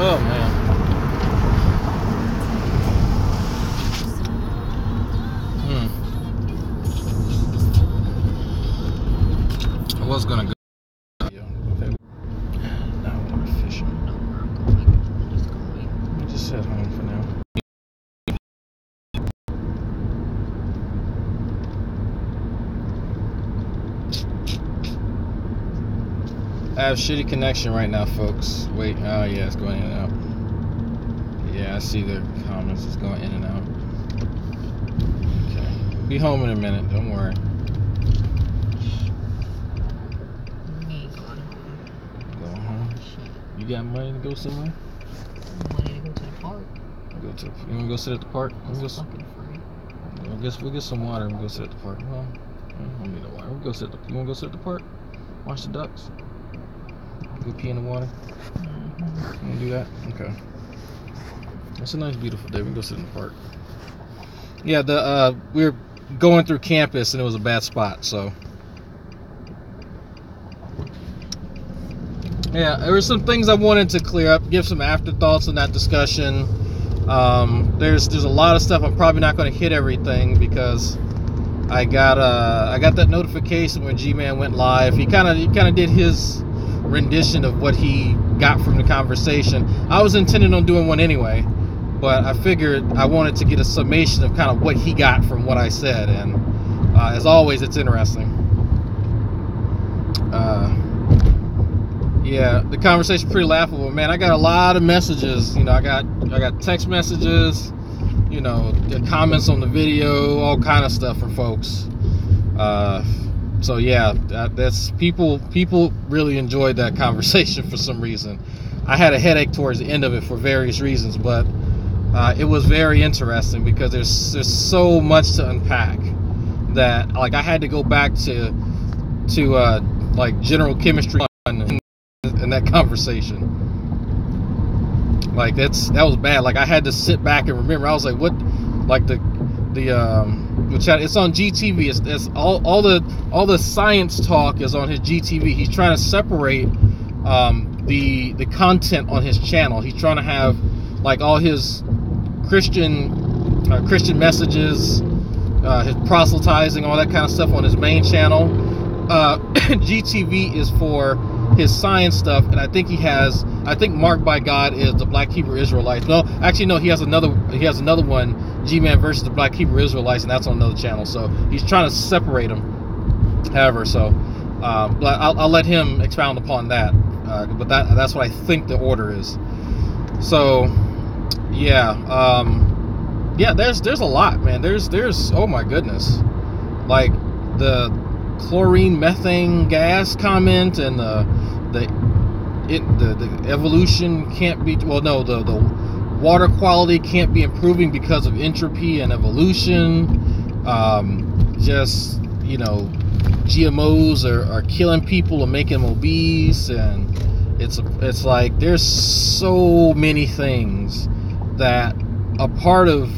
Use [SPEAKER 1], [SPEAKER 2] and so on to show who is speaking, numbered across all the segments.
[SPEAKER 1] Oh man. I was gonna go. Okay. Now we're fishing. We just head home for now. I have shitty connection right now, folks. Wait, oh yeah, it's going in and out. Yeah, I see the comments. It's going in and out. Okay. Be home in a minute. Don't worry. Going home? You got money to go somewhere?
[SPEAKER 2] Money to go to the park.
[SPEAKER 1] You wanna go sit at the park?
[SPEAKER 2] It's fucking free.
[SPEAKER 1] We'll get some water and we'll go sit at the park. Well, I don't need no water. We'll go sit at the. You wanna go sit at the park? Watch the ducks? Go pee in the water? You wanna do that? Okay. It's a nice, beautiful day. We can go sit in the park. Yeah, we were going through campus and it was a bad spot, so. Yeah, there were some things I wanted to clear up, give some afterthoughts on that discussion. There's a lot of stuff I'm probably not going to hit everything because I got that notification when G-Man went live. He kind of did his rendition of what he got from the conversation. I was intending on doing one anyway, but I figured I wanted to get a summation of kind of what he got from what I said, and as always, it's interesting. Yeah, the conversation's pretty laughable, man. I got a lot of messages. You know, I got text messages, you know, comments on the video, all kind of stuff from folks. So yeah, that's people really enjoyed that conversation for some reason. I had a headache towards the end of it for various reasons, but it was very interesting because there's so much to unpack that like I had to go back to like general chemistry in that conversation. Like that was bad. Like I had to sit back and remember. I was like, what? Like the chat. It's on GTV. It's all the science talk is on his GTV. He's trying to separate the content on his channel. He's trying to have like all his Christian messages, his proselytizing, all that kind of stuff on his main channel. GTV is for his science stuff, and I think Marked by God is the Black Hebrew Israelites. No, actually no, he has another one, G-Man versus the Black Hebrew Israelites, and that's on another channel. So he's trying to separate them. However, so but I'll let him expound upon that. But that's what I think the order is. So yeah, there's a lot, man. There's oh my goodness, like the chlorine methane gas comment and the evolution can't be, well no, the water quality can't be improving because of entropy and evolution. Just, you know, GMOs are killing people and making them obese, and it's like there's so many things that a part of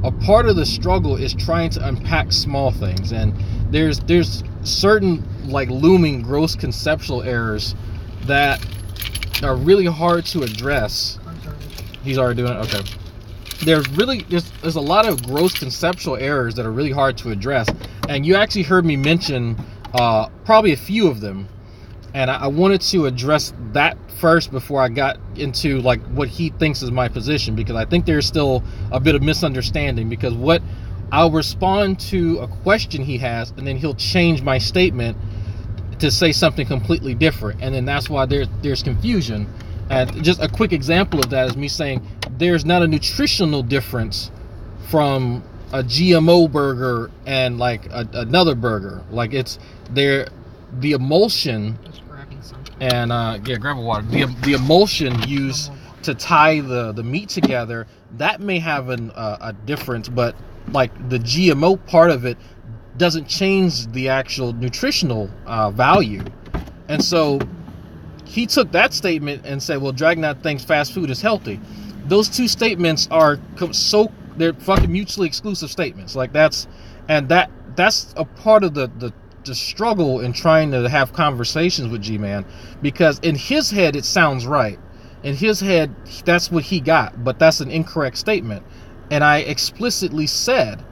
[SPEAKER 1] the struggle is trying to unpack small things, and there's certain like looming gross conceptual errors that are really hard to address. He's already doing it. Okay. There's a lot of gross conceptual errors that are really hard to address, and you actually heard me mention probably a few of them, and I wanted to address that first before I got into like what he thinks is my position, because I think there's still a bit of misunderstanding, because I'll respond to a question he has, and then he'll change my statement to say something completely different, and then that's why there's confusion. And just a quick example of that is me saying there's not a nutritional difference from a GMO burger and like another burger. Like it's there, the emulsion and yeah, grab a water. The emulsion used to tie the meat together, that may have a difference, but like the GMO part of it doesn't change the actual nutritional value. And so he took that statement and said, well, Dragonite thinks fast food is healthy. Those two statements are they're fucking mutually exclusive statements. Like that's a part of the struggle in trying to have conversations with G-Man, because in his head it sounds right, In his head, that's what he got, but that's an incorrect statement. And I explicitly said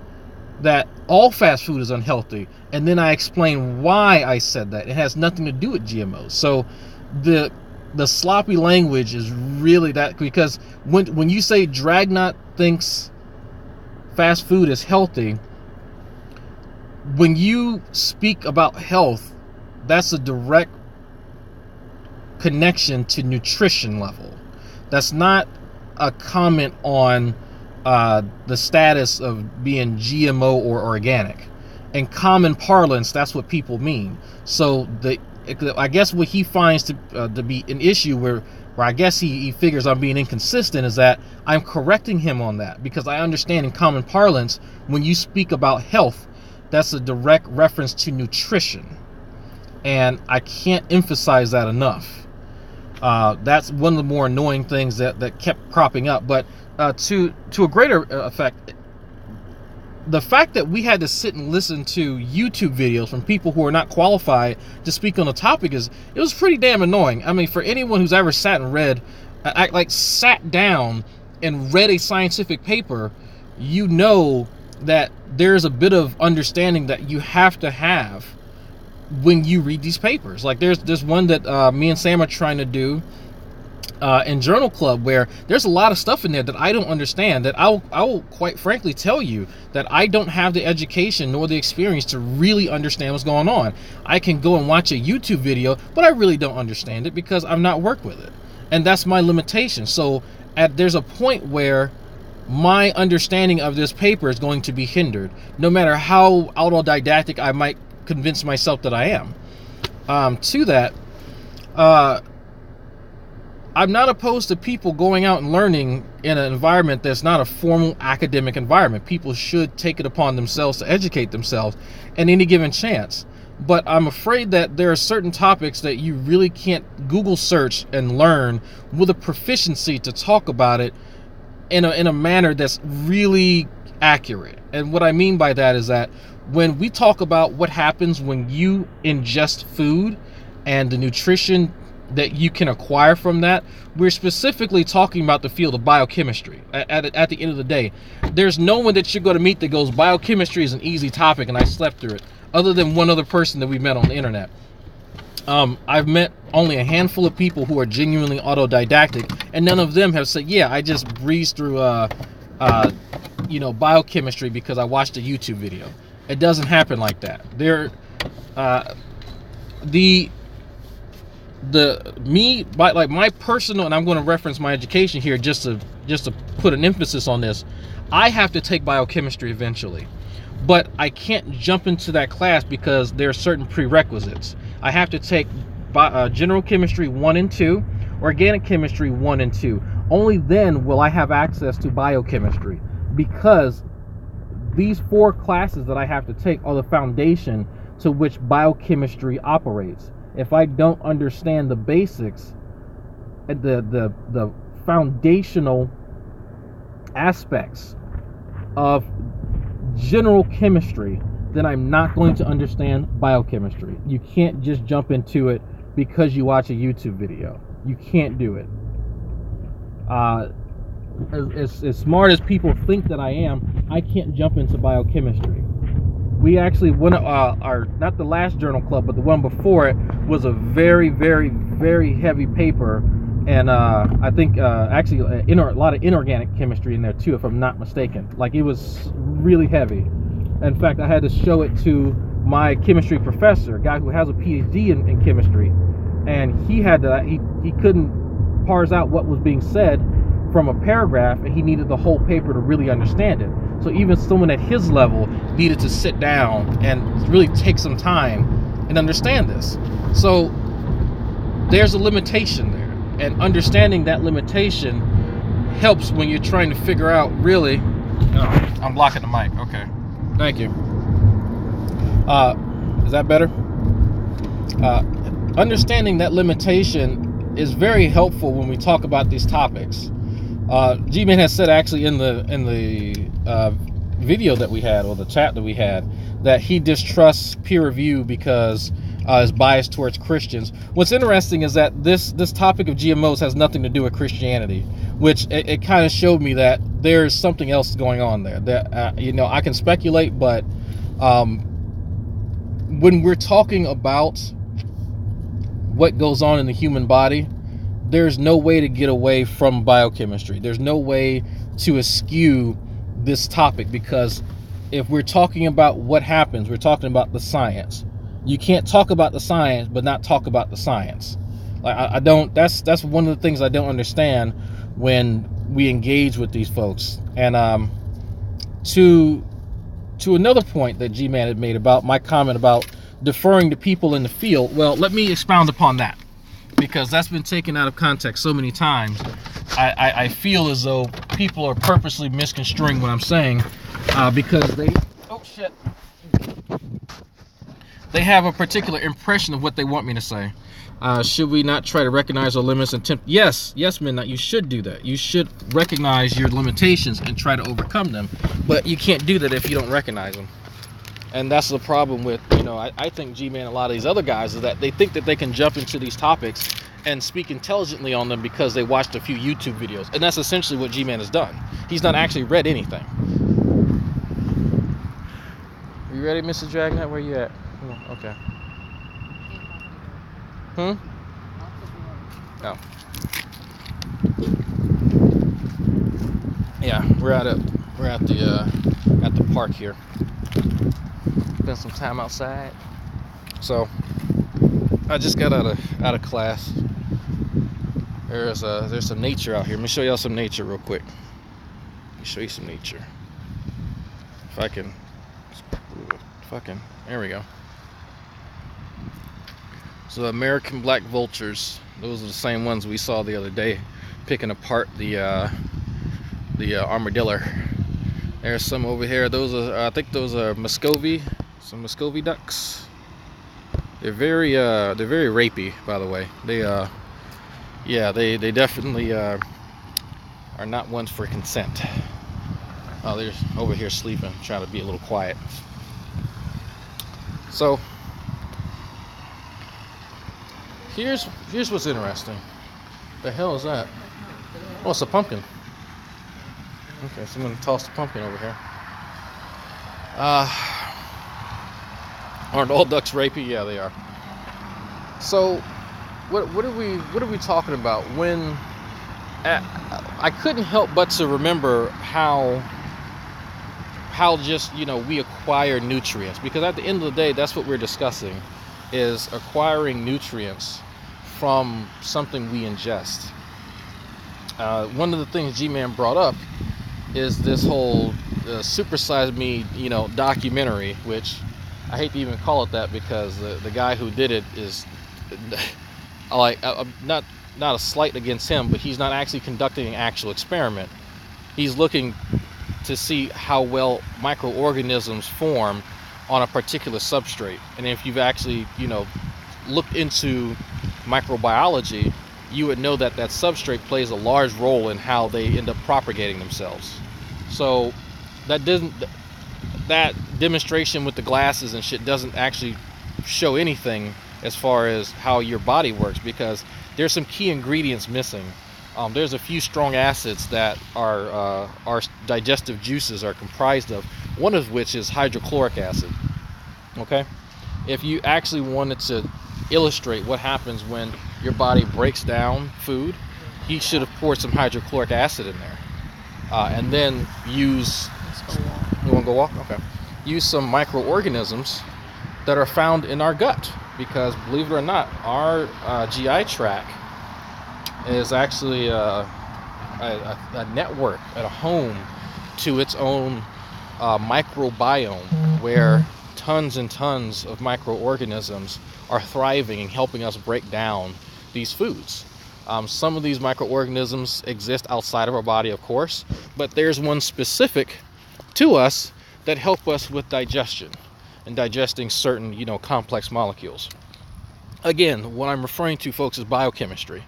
[SPEAKER 1] that all fast food is unhealthy, and then I explained why I said that. It has nothing to do with GMOs. So the sloppy language is really that, because when you say Dragnot thinks fast food is healthy, when you speak about health, that's a direct connection to nutrition level. That's not a comment on the status of being GMO or organic. In common parlance, that's what people mean. So I guess what he finds to be an issue where I guess he figures I'm being inconsistent is that I'm correcting him on that, because I understand in common parlance, when you speak about health, that's a direct reference to nutrition. And I can't emphasize that enough. That's one of the more annoying things that kept cropping up. But to a greater effect, the fact that we had to sit and listen to YouTube videos from people who are not qualified to speak on the topic it was pretty damn annoying. I mean, for anyone who's ever sat and read, sat down and read a scientific paper, you know that there's a bit of understanding that you have to have when you read these papers. Like there's one that me and Sam are trying to do in Journal Club, where there's a lot of stuff in there that I don't understand, that I will quite frankly tell you that I don't have the education nor the experience to really understand what's going on. I can go and watch a YouTube video, but I really don't understand it because I've not worked with it. And that's my limitation. So there's a point where my understanding of this paper is going to be hindered, no matter how autodidactic I might convince myself that I am. To that, I'm not opposed to people going out and learning in an environment that's not a formal academic environment. People should take it upon themselves to educate themselves at any given chance. But I'm afraid that there are certain topics that you really can't Google search and learn with a proficiency to talk about it in a manner that's really accurate. And what I mean by that is that when we talk about what happens when you ingest food and the nutrition that you can acquire from that, we're specifically talking about the field of biochemistry. At the end of the day, there's no one that you're going to meet that goes, biochemistry is an easy topic and I slept through it, other than one other person that we met on the internet. I've met only a handful of people who are genuinely autodidactic, and none of them have said, yeah, I just breezed through biochemistry because I watched a YouTube video. It doesn't happen like that. My personal, and I'm going to reference my education here just to put an emphasis on this. I have to take biochemistry eventually, but I can't jump into that class because there are certain prerequisites. I have to take general chemistry 1 and 2, organic chemistry 1 and 2. Only then will I have access to biochemistry, because these 4 classes that I have to take are the foundation to which biochemistry operates. If I don't understand the basics, the foundational aspects of general chemistry, then I'm not going to understand biochemistry. You can't just jump into it because you watch a YouTube video. You can't do it. As smart as people think that I am, I can't jump into biochemistry. We actually, not the last Journal Club, but the one before it was a very, very, very heavy paper. And I think actually a lot of inorganic chemistry in there too, if I'm not mistaken. Like, it was really heavy. In fact, I had to show it to my chemistry professor, a guy who has a PhD in chemistry. And he couldn't parse out what was being said from a paragraph, and he needed the whole paper to really understand it. So even someone at his level needed to sit down and really take some time and understand this. So there's a limitation there, and understanding that limitation helps when you're trying to figure out really... Oh, I'm blocking the mic. Okay. Thank you. Is that better? Understanding that limitation is very helpful when we talk about these topics. G-Man has said actually in the video that we had, or the chat that we had, that he distrusts peer review because is biased towards Christians. What's interesting is that this topic of GMOs has nothing to do with Christianity, which it kind of showed me that there's something else going on there. That I can speculate, but when we're talking about what goes on in the human body, there's no way to get away from biochemistry. There's no way to eschew this topic, because if we're talking about what happens, we're talking about the science. You can't talk about the science but not talk about the science. Like I don't. That's one of the things I don't understand when we engage with these folks. And to another point that G-Man had made about my comment about deferring to people in the field. Well, let me expound upon that, because that's been taken out of context so many times. I feel as though people are purposely misconstruing what I'm saying, because they have a particular impression of what they want me to say. Should we not try to recognize our limits and attempt? Yes, Midnight, you should do that. You should recognize your limitations and try to overcome them. But you can't do that if you don't recognize them. And that's the problem with, I think G-Man and a lot of these other guys is that they think that they can jump into these topics and speak intelligently on them because they watched a few YouTube videos. And that's essentially what G-Man has done. He's not actually read anything. Are you ready, Mrs. Dragnet? Where you at? Okay. Oh. Yeah, we're at the park here. Spent some time outside. So I just got out of class. There's some nature out here. Let me show y'all some nature real quick. Let me show you some nature. If I can, there we go. So American black vultures. Those are the same ones we saw the other day, picking apart the armadillo. There's some over here. Those are, I think those are Muscovy, some Muscovy ducks. They're very rapey, by the way. They definitely are not ones for consent. Oh, they're over here sleeping, trying to be a little quiet. So here's what's interesting. The hell is that? Oh, it's a pumpkin. Okay, so I'm gonna toss the pumpkin over here. Aren't all ducks rapey? Yeah, they are. So, what are we talking about when? I couldn't help but to remember how just we acquire nutrients, because at the end of the day, that's what we're discussing, is acquiring nutrients from something we ingest. One of the things G-Man brought up is this whole Super Size Me, documentary, which I hate to even call it that, because the guy who did it is not a slight against him, but he's not actually conducting an actual experiment. He's looking to see how well microorganisms form on a particular substrate. And if you've actually, looked into microbiology, you would know that substrate plays a large role in how they end up propagating themselves. So that demonstration with the glasses and shit doesn't actually show anything as far as how your body works, because there's some key ingredients missing. There's a few strong acids that our digestive juices are comprised of, one of which is hydrochloric acid. Okay? If you actually wanted to illustrate what happens when your body breaks down food, he should have poured some hydrochloric acid in there. And then use... You want to go walk? Okay. Use some microorganisms that are found in our gut, because believe it or not, our GI tract is actually a network, a home to its own microbiome, where tons and tons of microorganisms are thriving and helping us break down these foods. Some of these microorganisms exist outside of our body, of course, but there's one specific to us that help us with digestion and digesting certain, complex molecules. Again, what I'm referring to, folks, is biochemistry.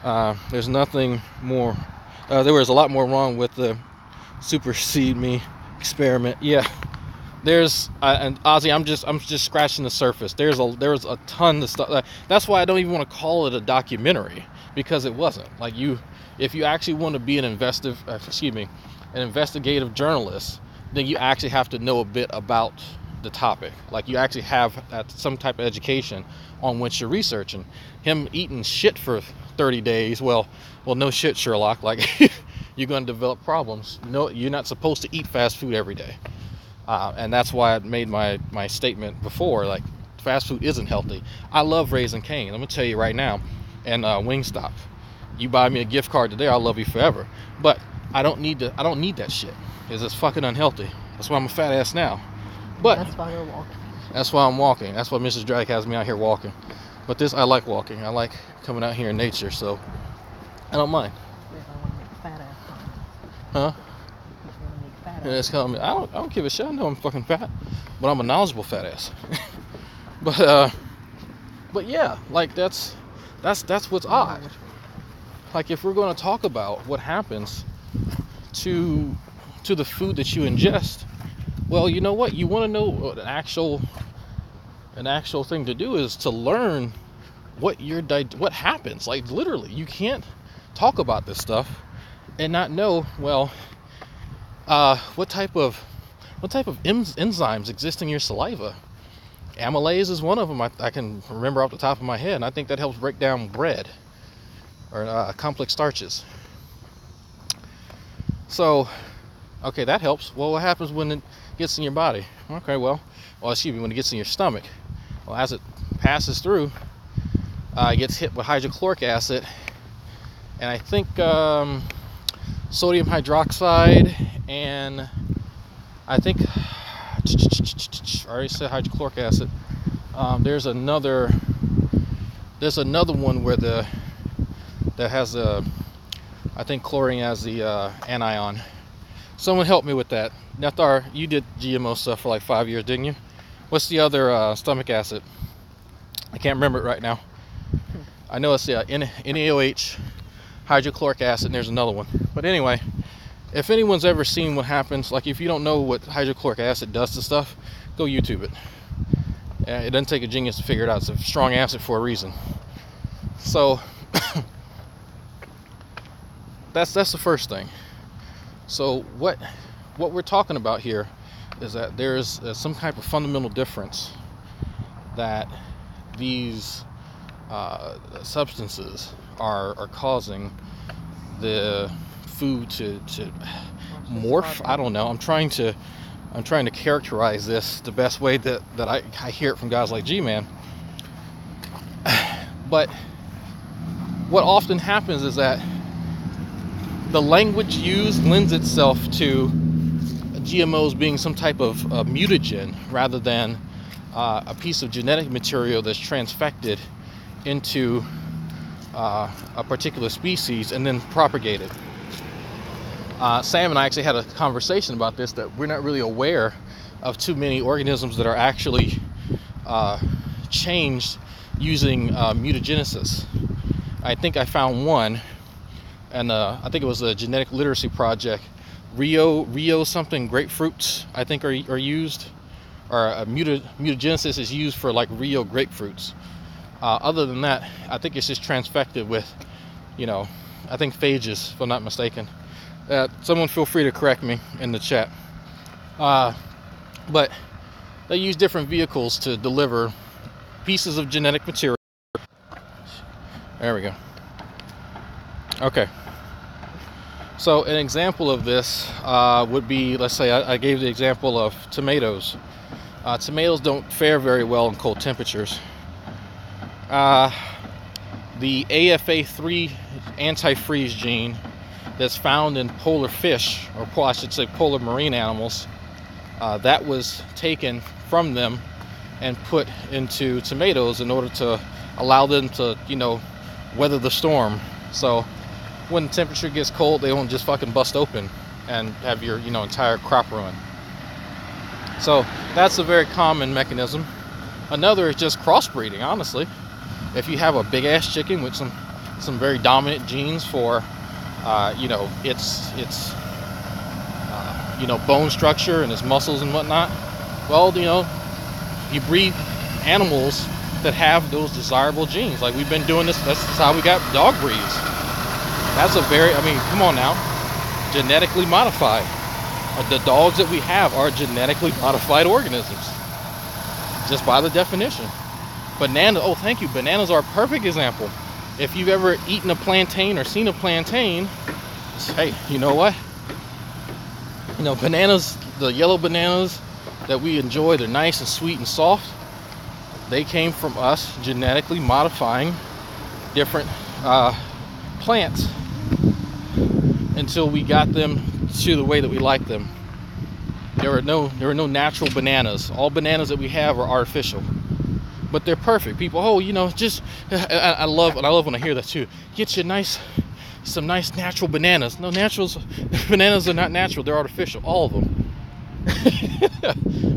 [SPEAKER 1] There's nothing more. There was a lot more wrong with the Supersede Me experiment. Yeah, There's and Ozzy, I'm just scratching the surface. There's a ton of stuff. That's why I don't even want to call it a documentary, because it wasn't. Like, if you actually want to be an investigative journalist, then you actually have to know a bit about the topic. Like, you actually have some type of education on what you're researching. Him eating shit for 30 days, well, no shit, Sherlock. Like, you're going to develop problems. No, you're not supposed to eat fast food every day. And that's why I made my statement before, like, fast food isn't healthy. I love Raising Cane. I'm going to tell you right now. And Wingstop. You buy me a gift card today, I'll love you forever. But I don't need that shit. Because it's fucking unhealthy. That's why I'm a fat ass now. But
[SPEAKER 2] that's why you're walking.
[SPEAKER 1] That's why I'm walking. That's why Mrs. Drag has me out here walking. But I like walking. I like coming out here in nature, so I don't mind.
[SPEAKER 2] If I want to make fat ass comments.
[SPEAKER 1] Huh?
[SPEAKER 2] Yeah,
[SPEAKER 1] it's coming. I don't give a shit. I know I'm fucking fat, but I'm a knowledgeable fat ass. but yeah, like that's what's odd. Like, if we're going to talk about what happens to the food that you ingest, well, you know what? You want to know what an actual thing to do is to learn what happens. Like, literally, you can't talk about this stuff and not know, well, what type of enzymes exist in your saliva. Amylase is one of them. I can remember off the top of my head, and I think that helps break down bread or complex starches. So, okay, that helps. Well, what happens when it gets in your body? Okay, when it gets in your stomach. Well, as it passes through, it gets hit with hydrochloric acid, and I think sodium hydroxide, and I think I already said hydrochloric acid. There's another one where that has I think chlorine as the anion. Someone help me with that. Nethar, you did GMO stuff for like 5 years, didn't you? What's the other stomach acid? I can't remember it right now. I know it's NaOH, hydrochloric acid, and there's another one. But anyway, if anyone's ever seen what happens, like, if you don't know what hydrochloric acid does to stuff, go YouTube it. It doesn't take a genius to figure it out. It's a strong acid for a reason. So that's the first thing. So what we're talking about here is that there's some type of fundamental difference that these substances are causing the food to morph. I don't know. I'm trying to characterize this the best way that I hear it from guys like G-Man. But what often happens is that the language used lends itself to GMOs being some type of mutagen rather than a piece of genetic material that's transfected into a particular species and then propagated. Sam and I actually had a conversation about this, that we're not really aware of too many organisms that are actually changed using mutagenesis. I think I found one, and I think it was a genetic literacy project. Rio something grapefruits, I think, are used, or mutagenesis is used for like Rio grapefruits. Other than that, I think it's just transfected with, I think phages, if I'm not mistaken. Someone feel free to correct me in the chat. But they use different vehicles to deliver pieces of genetic material. There we go. Okay. So an example of this would be, let's say I gave the example of tomatoes. Tomatoes don't fare very well in cold temperatures. The AFA3 antifreeze gene that's found in polar fish, or I should say polar marine animals, that was taken from them and put into tomatoes in order to allow them to, weather the storm. So when the temperature gets cold, they won't just fucking bust open and have your, entire crop ruined. So that's a very common mechanism. Another is just crossbreeding, honestly. If you have a big ass chicken with some very dominant genes for its bone structure and its muscles and whatnot, Well, you breed animals that have those desirable genes. Like we've been doing this. That's how we got dog breeds. That's come on now, genetically modified. The dogs that we have are genetically modified organisms, just by the definition. Bananas are a perfect example. If you've ever eaten a plantain or seen a plantain, hey, you know what? Bananas, the yellow bananas that we enjoy, they're nice and sweet and soft. They came from us genetically modifying different plants until we got them to the way that we like them. There are no natural bananas. All bananas that we have are artificial, but they're perfect. People, I love when I hear that too. Get you some nice natural bananas. No, bananas are not natural. They're artificial, all of them.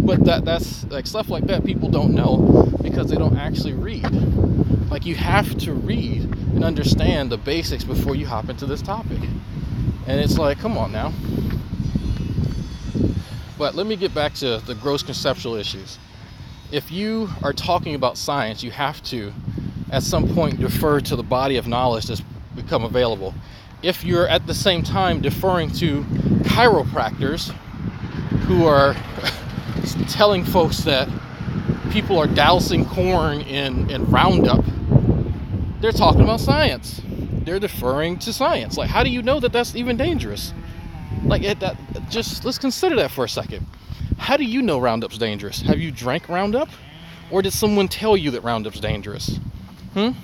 [SPEAKER 1] But that's like stuff like that people don't know because they don't actually read. Like you have to read and understand the basics before you hop into this topic. And it's like, come on now. But let me get back to the gross conceptual issues. If you are talking about science, you have to, at some point, defer to the body of knowledge that's become available. If you're at the same time deferring to chiropractors who are telling folks that people are dousing corn in Roundup, they're talking about science. They're deferring to science. Like, how do you know that that's even dangerous? Let's consider that for a second. How do you know Roundup's dangerous? Have you drank Roundup? Or did someone tell you that Roundup's dangerous? Hey,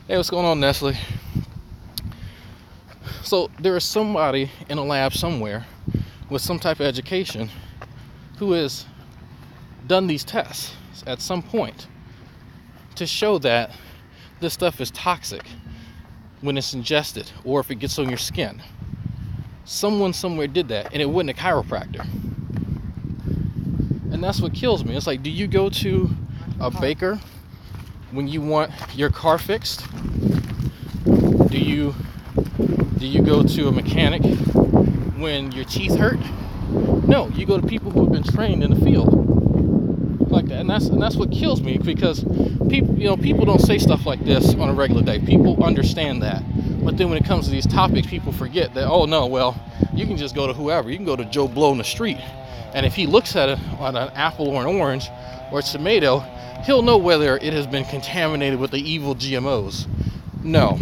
[SPEAKER 1] what's going on, Nestle? So there is somebody in a lab somewhere with some type of education who has done these tests at some point to show that this stuff is toxic when it's ingested or if it gets on your skin. Someone somewhere did that, and it wasn't a chiropractor. And that's what kills me. It's like, do you go to a baker when you want your car fixed? Do you go to a mechanic when your teeth hurt? No, you go to people who have been trained in the field like that. And that's what kills me, because people don't say stuff like this on a regular day. People understand that. But then when it comes to these topics, people forget that, oh no, well, you can just go to whoever. You can go to Joe Blow in the street. And if he looks at it on an apple or an orange or a tomato, he'll know whether it has been contaminated with the evil GMOs. No.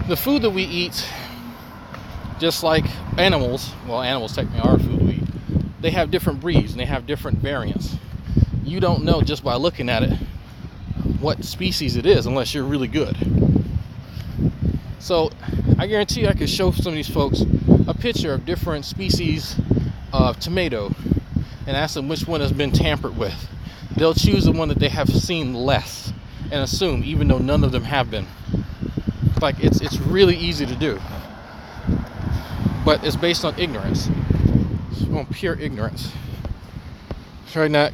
[SPEAKER 1] The food that we eat, just like animals technically are food we eat, they have different breeds and they have different variants. You don't know just by looking at it what species it is unless you're really good. So I guarantee you I could show some of these folks a picture of different species of tomato and ask them which one has been tampered with. They'll choose the one that they have seen less and assume, even though none of them have been. Like, it's really easy to do, but it's based on ignorance. It's on pure ignorance. Right now,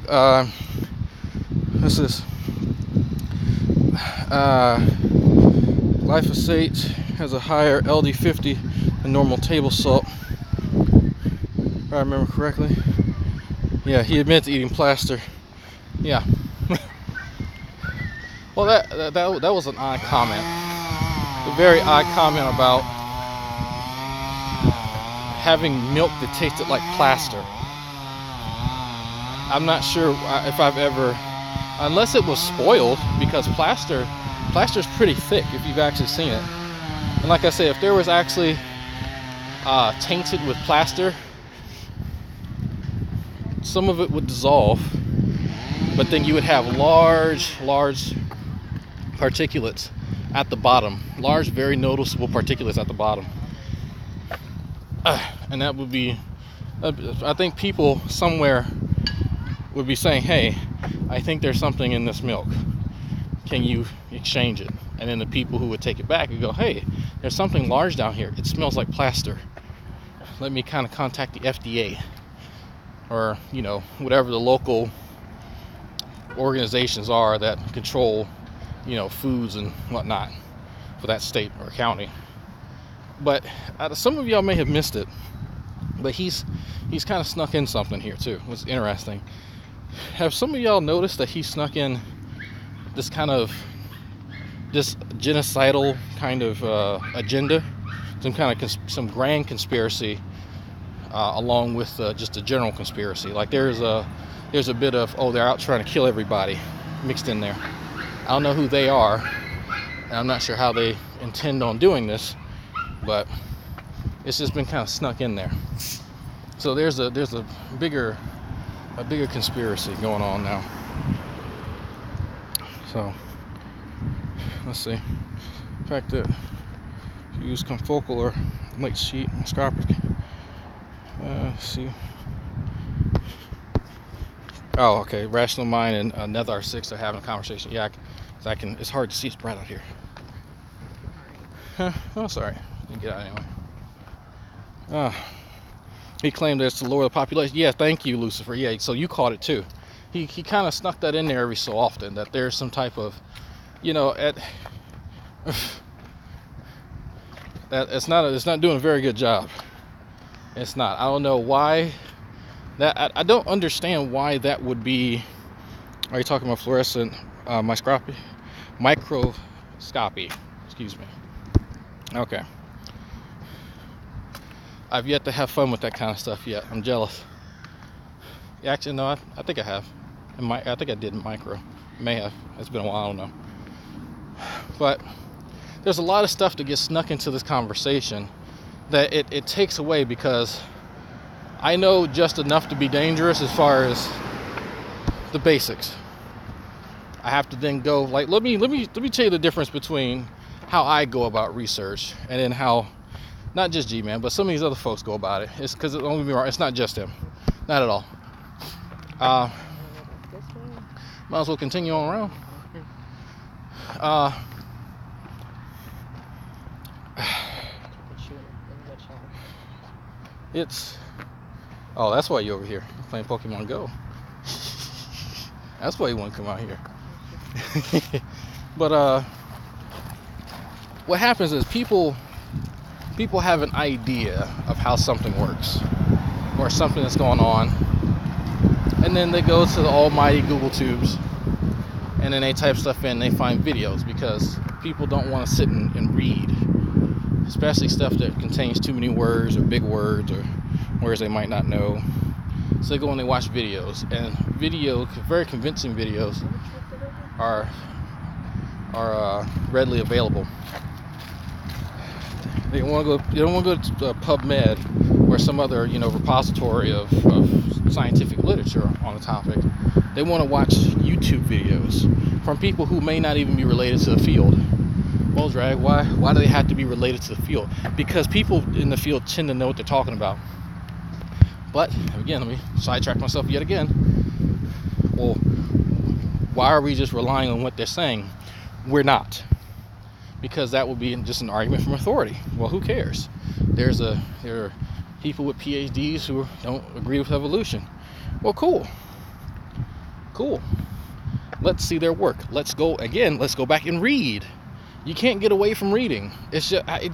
[SPEAKER 1] this is glyphosate has a higher LD50 than normal table salt, if I remember correctly. Yeah, he admits to eating plaster. Yeah. Well, that was an odd comment. A very odd comment about having milk that tasted like plaster. I'm not sure if I've ever, unless it was spoiled, because plaster's pretty thick if you've actually seen it. And like I said, if there was actually tainted with plaster, some of it would dissolve, but then you would have large particulates at the bottom, large, very noticeable particulates at the bottom. And that would be, I think people somewhere would be saying, hey, I think there's something in this milk. Can you exchange it? And then the people who would take it back would go, hey, there's something large down here. It smells like plaster. Let me kind of contact the FDA or, whatever the local organizations are that control, foods and whatnot for that state or county. But some of y'all may have missed it. But he's kind of snuck in something here too. What's interesting. Have some of y'all noticed that he snuck in this kind of genocidal kind of agenda, some grand conspiracy, along with just a general conspiracy? Like there's a bit of, oh, they're out trying to kill everybody mixed in there. I don't know who they are, and I'm not sure how they intend on doing this, but it's just been kind of snuck in there. So there's a bigger conspiracy going on now. So let's see. In fact, use confocal or late sheet microscopic. Let's see. Oh, okay. Rational mind and Nether 6 are having a conversation. Yeah, I can. It's hard to see. It's bright out here. Oh, sorry. You can get out anyway. He claimed that it's to lower the population. Yeah, thank you, Lucifer. Yeah, so you caught it too. He kind of snuck that in there every so often, that there's some type of, that it's not doing a very good job. It's not. I don't know why that. I don't understand why that would be. Are you talking about fluorescent microscopy? Microscopy. Excuse me. Okay. I've yet to have fun with that kind of stuff yet. I'm jealous. Actually, no, I think I have. I think I did micro. May have. It's been a while, I don't know. But there's a lot of stuff that gets snuck into this conversation that it takes away, because I know just enough to be dangerous as far as the basics. I have to then go, like, let me tell you the difference between how I go about research and then how not just G-Man, but some of these other folks go about it. It's because, don't get me wrong, it's not just him. Not at all. Might as well continue on around. Oh, that's why you're over here playing Pokemon Go. That's why you want to come out here. But what happens is people have an idea of how something works or something that's going on, and then they go to the almighty Google tubes and then they type stuff in and they find videos, because people don't want to sit and read, especially stuff that contains too many words or big words or words they might not know. So they go and they watch videos, and very convincing videos are readily available. They don't want to go to PubMed or some other repository of scientific literature on the topic. They want to watch YouTube videos from people who may not even be related to the field. Well, Drag, why do they have to be related to the field? Because people in the field tend to know what they're talking about. But again, let me sidetrack myself yet again. Well, why are we just relying on what they're saying? We're not. Because that would be just an argument from authority. Well, who cares? There are people with PhDs who don't agree with evolution. Well, cool. Let's see their work. Let's go back and read. You can't get away from reading. I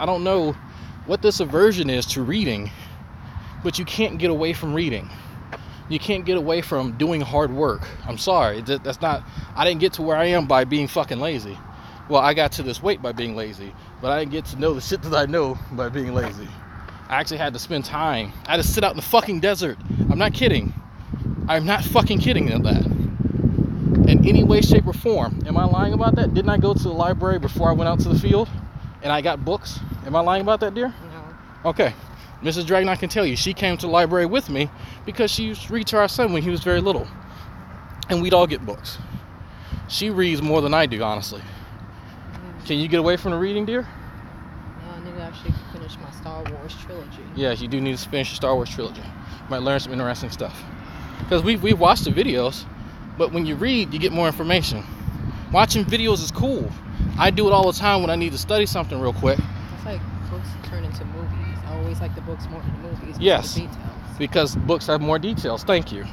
[SPEAKER 1] don't know what this aversion is to reading, but you can't get away from reading. You can't get away from doing hard work. I'm sorry. I didn't get to where I am by being fucking lazy. Well, I got to this weight by being lazy, but I didn't get to know the shit that I know by being lazy. I actually had to spend time. I had to sit out in the fucking desert. I'm not kidding. I'm not fucking kidding at that. In any way, shape, or form. Am I lying about that? Didn't I go to the library before I went out to the field? And I got books? Am I lying about that, dear? No. Okay. Mrs. Dragon, I can tell you, she came to the library with me because she used to read to our son when he was very little. And we'd all get books. She reads more than I do, honestly. Can you get away from the reading, dear?
[SPEAKER 2] No, I need to actually finish my Star Wars trilogy.
[SPEAKER 1] Yeah, you do need to finish your Star Wars trilogy. You might learn some interesting stuff. Because we watched the videos, but when you read, you get more information. Watching videos is cool. I do it all the time when I need to study something real quick.
[SPEAKER 2] It's like books turn into movies. I always like the books more than the movies.
[SPEAKER 1] Yes,
[SPEAKER 2] the details.
[SPEAKER 1] Because books have more details. Thank you.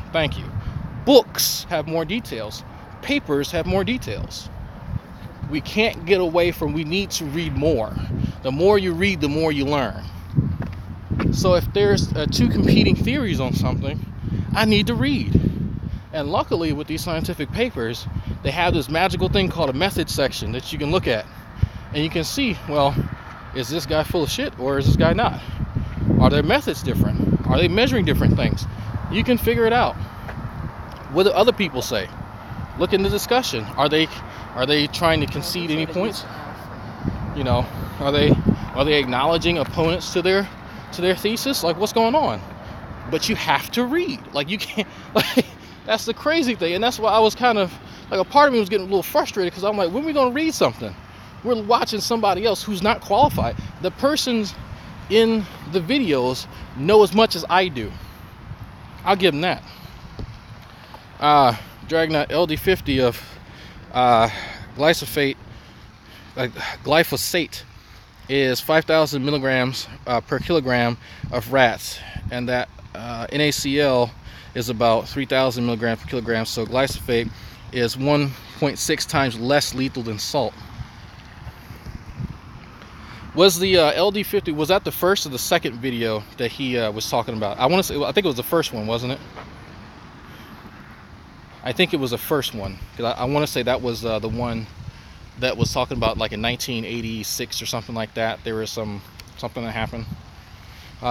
[SPEAKER 1] Books have more details. Papers have more details. We can't get away from, we need to read more. The more you read, the more you learn. So if there's two competing theories on something, I need to read. And luckily with these scientific papers, they have this magical thing called a method section that you can look at. And you can see, well, is this guy full of shit or is this guy not? Are their methods different? Are they measuring different things? You can figure it out. What do other people say? Look in the discussion. Are they trying to concede any points? You know, are they acknowledging opponents to their thesis? Like, what's going on? But you have to read. Like, you can't, like, that's the crazy thing. And that's why I was kind of like, a part of me was getting a little frustrated, because I'm like, when are we going to read something? We're watching somebody else who's not qualified. The persons in the videos know as much as I do. I'll give them that. Dragnet LD50 of glyphosate is 5,000 milligrams per kilogram of rats, and that NaCl is about 3,000 milligrams per kilogram. So glyphosate is 1.6 times less lethal than salt. Was the LD50, was that the first or the second video that he was talking about? I think it was the first one, wasn't it? I think it was the first one, because I want to say that was the one that was talking about, like, in 1986 or something like that. There was something that happened.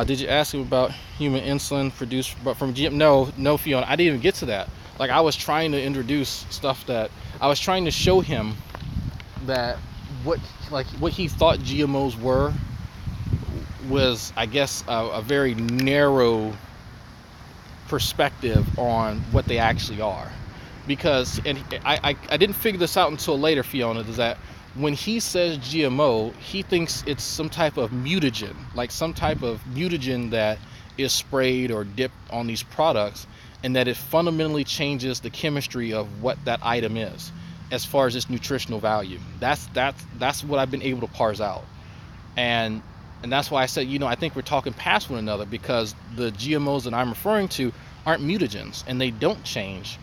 [SPEAKER 1] Did you ask him about human insulin produced from GM? No, Fiona, I didn't even get to that. Like, I was trying to introduce stuff that I was trying to show him that what he thought GMOs were was, I guess, a very narrow perspective on what they actually are. Because, and I didn't figure this out until later, Fiona, is that when he says GMO, he thinks it's some type of mutagen, like some type of mutagen that is sprayed or dipped on these products, and that it fundamentally changes the chemistry of what that item is as far as its nutritional value. That's what I've been able to parse out. And that's why I said, I think we're talking past one another, because the GMOs that I'm referring to aren't mutagens, and they don't change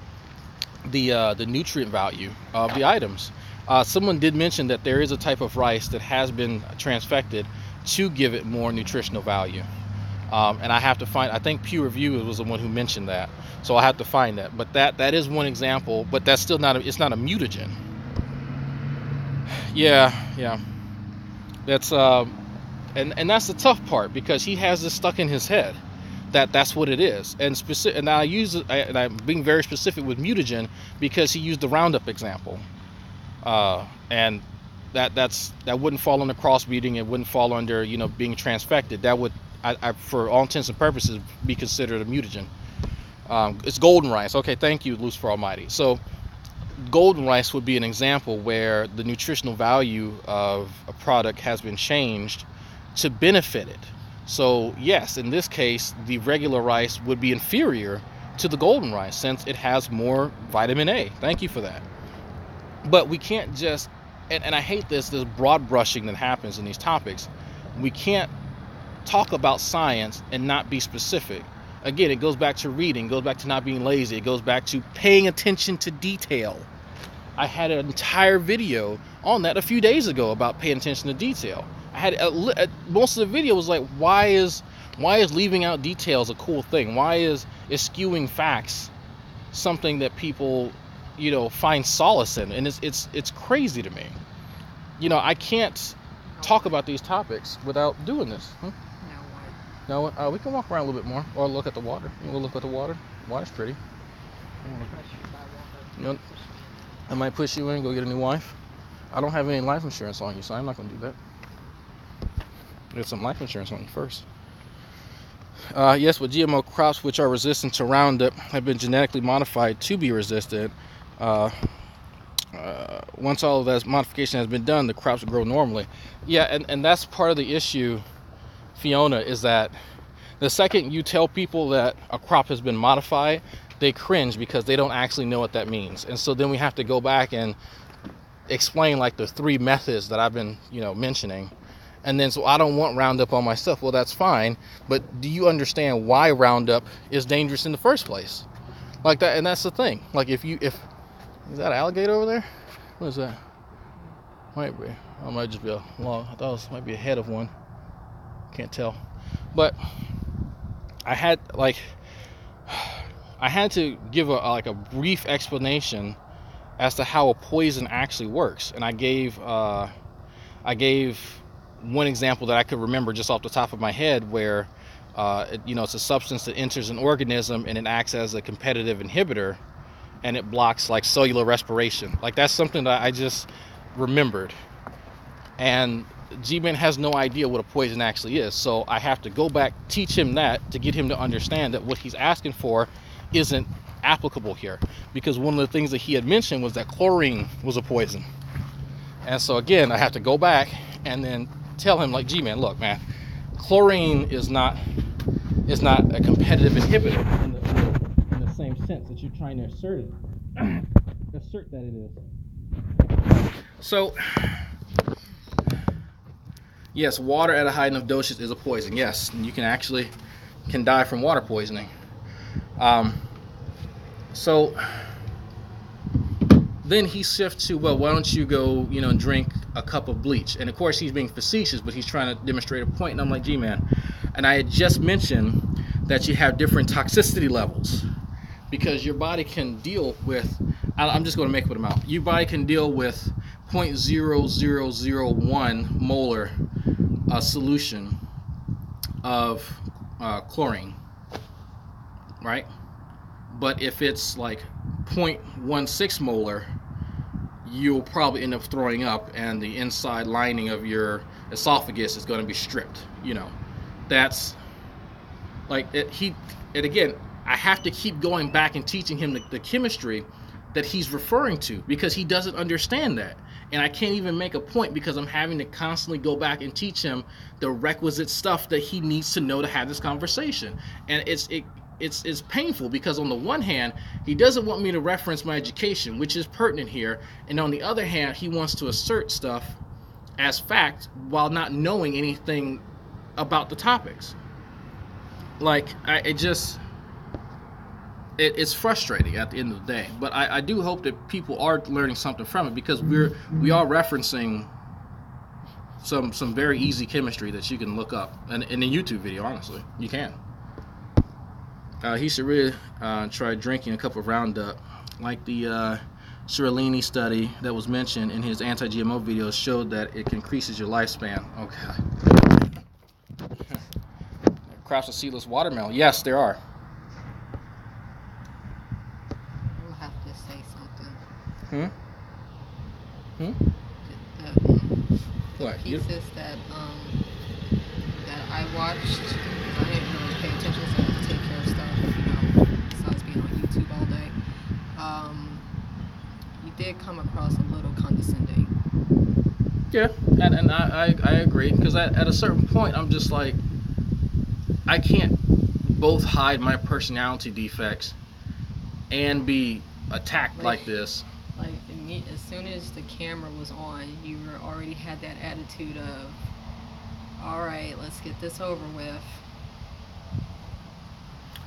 [SPEAKER 1] the nutrient value of the items. Someone did mention that there is a type of rice that has been transfected to give it more nutritional value. And I have to find, I think Pew Review was the one who mentioned that. So I have to find that. But that is one example, but that's still it's not a mutagen. Yeah. That's and that's the tough part, because he has this stuck in his head that's what it is. And I'm being very specific with mutagen, because he used the Roundup example. And that wouldn't fall under crossbreeding. It wouldn't fall under, being transfected. That would, for all intents and purposes, be considered a mutagen. It's golden rice. Okay, thank you, Lucifer Almighty. So golden rice would be an example where the nutritional value of a product has been changed to benefit it. So yes, in this case, the regular rice would be inferior to the golden rice, since it has more vitamin A. Thank you for that. But we can't just, and I hate this broad brushing that happens in these topics. We can't talk about science and not be specific. Again, it goes back to reading, goes back to not being lazy, it goes back to paying attention to detail. I had an entire video on that a few days ago about paying attention to detail. I had most of the video was like, why is leaving out details a cool thing? Why is skewing facts something that people, find solace in? And it's crazy to me. I can't talk about these topics without doing this. No, we can walk around a little bit more, or look at the water. We'll look at the water. Water's pretty. I might push you in, go get a new wife. I don't have any life insurance on you, so I'm not going to do that. Get some life insurance on you first. Yes, with GMO crops which are resistant to Roundup have been genetically modified to be resistant. Once all of that modification has been done, the crops will grow normally. Yeah, and that's part of the issue, Fiona, is that the second you tell people that a crop has been modified, they cringe, because they don't actually know what that means. And so then we have to go back and explain, like, the three methods that I've been, mentioning. And then, so I don't want Roundup on my stuff. Well, that's fine, but do you understand why Roundup is dangerous in the first place? Like that, and that's the thing. Like, is that an alligator over there? What is that? Might be. It might just be a long. I thought it might be a head of one. Can't tell. But I had to give a brief explanation as to how a poison actually works, and I gave one example that I could remember just off the top of my head, where it's a substance that enters an organism and it acts as a competitive inhibitor, and it blocks like cellular respiration. Like, that's something that I just remembered, and G-Man has no idea what a poison actually is. So I have to go back, teach him that, to get him to understand that what he's asking for isn't applicable here, because one of the things that he had mentioned was that chlorine was a poison. And so again, I have to go back and then tell him, like, G-Man, look, man, chlorine is not a competitive inhibitor in the same sense that you're trying to assert that it is. So yes, water at a high enough dosage is a poison. Yes, and you can die from water poisoning. So then he shifts to, well, why don't you go, and drink a cup of bleach? And of course he's being facetious, but he's trying to demonstrate a point. And I'm like, G-Man, and I had just mentioned that you have different toxicity levels, because your body can deal with, I'm just going to make up an amount, your body can deal with 0.0001 molar solution of chlorine, right? But if it's like 0.16 molar, you'll probably end up throwing up, and the inside lining of your esophagus is going to be stripped. That's like it. And again, I have to keep going back and teaching him the chemistry that he's referring to, because he doesn't understand that. And I can't even make a point, because I'm having to constantly go back and teach him the requisite stuff that he needs to know to have this conversation. And it's painful, because on the one hand, he doesn't want me to reference my education, which is pertinent here, and on the other hand, he wants to assert stuff as fact while not knowing anything about the topics. Like, it's frustrating at the end of the day. But I do hope that people are learning something from it, because we are referencing some very easy chemistry that you can look up in a YouTube video. Honestly, you can. He should really try drinking a cup of Roundup, like the Cirellini study that was mentioned in his anti-GMO videos showed that it increases your lifespan. Okay. Crops of seedless watermelon. Yes, there are.
[SPEAKER 2] I'll have to say something.
[SPEAKER 1] What?
[SPEAKER 2] Pieces that I watched, I didn't really pay attention, so I had to take care of stuff, besides being on YouTube all day. You did come across a little condescending.
[SPEAKER 1] Yeah, and I agree, because at a certain point, I'm just like, I can't both hide my personality defects and be attacked like this.
[SPEAKER 2] Like, as soon as the camera was on, you already had that attitude of, all right, let's get this over with.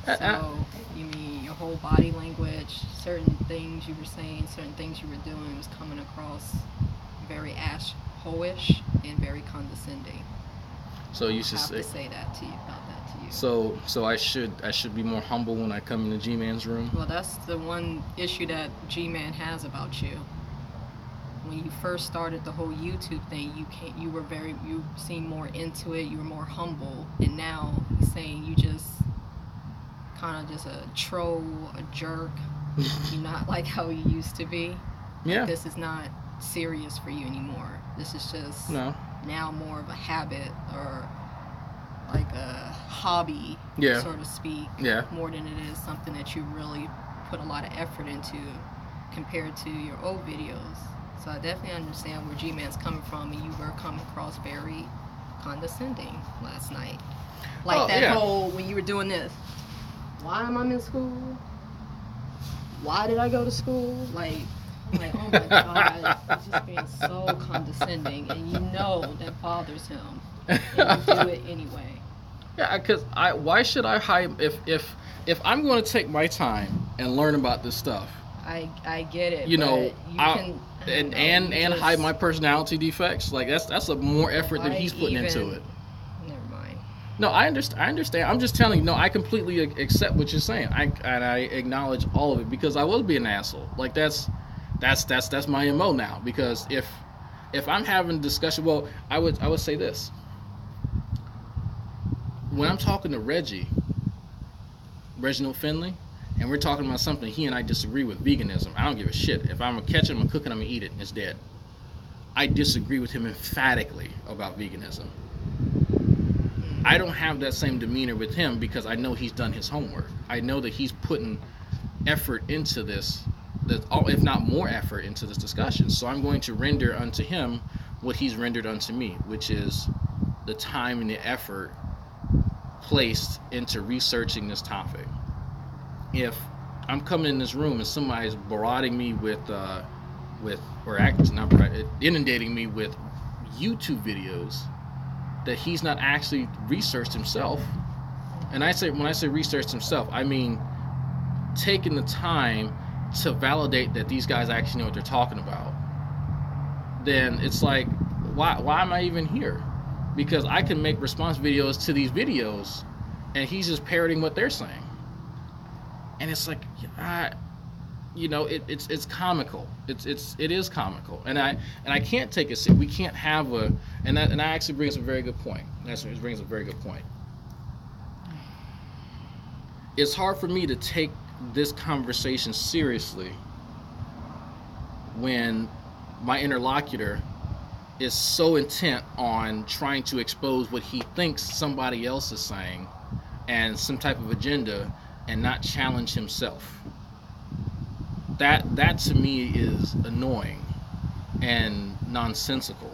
[SPEAKER 2] So, you mean your whole body language, certain things you were saying, certain things you were doing was coming across very asshole-ish and very condescending.
[SPEAKER 1] So you should
[SPEAKER 2] say that to you, about that to you.
[SPEAKER 1] So I should be more humble when I come into G-Man's room.
[SPEAKER 2] Well, that's the one issue that G-Man has about you. When you first started the whole YouTube thing, you seemed more into it, you were more humble, and now he's saying you just kind of just a troll, a jerk. You're not like how you used to be.
[SPEAKER 1] Yeah.
[SPEAKER 2] Like, this is not serious for you anymore. This is just now more of a habit, or like a hobby, so to speak, more than it is something that you really put a lot of effort into compared to your old videos. So I definitely understand where G-Man's coming from, and you were coming across very condescending last night. Like whole, when you were doing this, why am I in school? Why did I go to school? Like, oh my God, it's just being so condescending, and you know that bothers him, and you do it anyway.
[SPEAKER 1] Yeah, because why should I hide if I'm going to take my time and learn about this stuff?
[SPEAKER 2] I get it.
[SPEAKER 1] And hide my personality defects. Like that's a more effort than he's putting into it.
[SPEAKER 2] Never mind.
[SPEAKER 1] No, I understand. I'm just telling you. No, I completely accept what you're saying. I acknowledge all of it because I will be an asshole. Like that's my MO now. Because if I'm having a discussion, well, I would say this. When I'm talking to Reginald Finley, and we're talking about something he and I disagree with, veganism, I don't give a shit. If I'm gonna catch it, I'm gonna cook it, I'm gonna eat it, and it's dead. I disagree with him emphatically about veganism. I don't have that same demeanor with him because I know he's done his homework. I know that he's putting effort into this, if not more effort into this discussion. So I'm going to render unto him what he's rendered unto me, which is the time and the effort placed into researching this topic. If I'm coming in this room and somebody's berating me inundating me with YouTube videos that he's not actually researched himself, and when I say researched himself, I mean taking the time to validate that these guys actually know what they're talking about, then it's like, why am I even here? Because I can make response videos to these videos, and he's just parroting what they're saying, and it's like, it's comical. It is comical, and I can't take it. We can't have and that actually brings a very good point. It's hard for me to take this conversation seriously when my interlocutor is so intent on trying to expose what he thinks somebody else is saying and some type of agenda, and not challenge himself. That to me is annoying and nonsensical.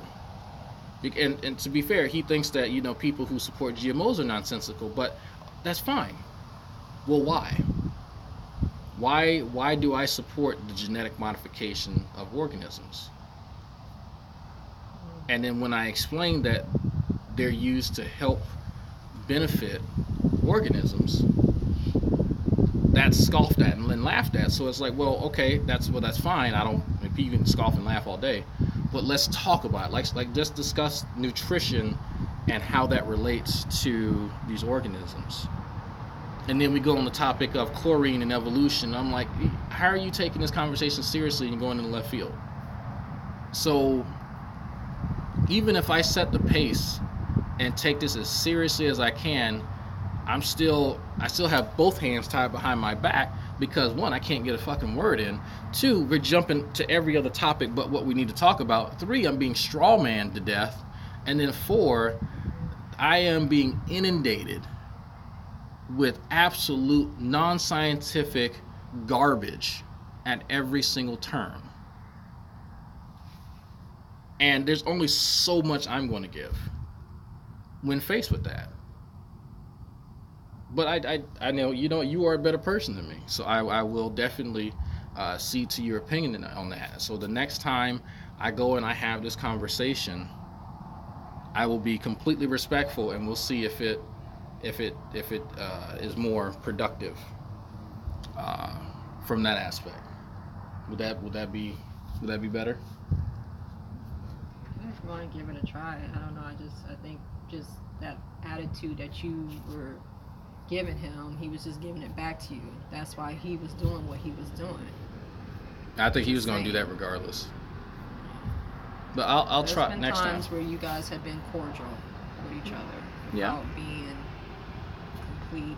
[SPEAKER 1] And to be fair, he thinks that people who support GMOs are nonsensical, but that's fine. Well, why? Why do I support the genetic modification of organisms? And then when I explain that they're used to help benefit organisms, that's scoffed at and laughed at. So it's like, well, okay, that's fine. You can scoff and laugh all day, but let's talk about it. Like just discuss nutrition and how that relates to these organisms. And then we go on the topic of chlorine and evolution. I'm like, how are you taking this conversation seriously and going in the left field? So even if I set the pace and take this as seriously as I can, I still have both hands tied behind my back because, one, I can't get a fucking word in. Two, we're jumping to every other topic but what we need to talk about. Three, I'm being strawmanned to death. And then four, I am being inundated with absolute non-scientific garbage at every single turn. And there's only so much I'm going to give when faced with that. But I know you are a better person than me, so I will definitely cede to your opinion on that. So the next time I go and I have this conversation, I will be completely respectful, and we'll see if it is more productive from that aspect. Would that be better?
[SPEAKER 2] If you want to give it a try, I don't know. I think just that attitude that you were giving him, he was just giving it back to you. That's why he was doing what he was doing.
[SPEAKER 1] I think he was going to do that regardless. But I'll try next time.
[SPEAKER 2] There's been times where you guys have been cordial with each other without being complete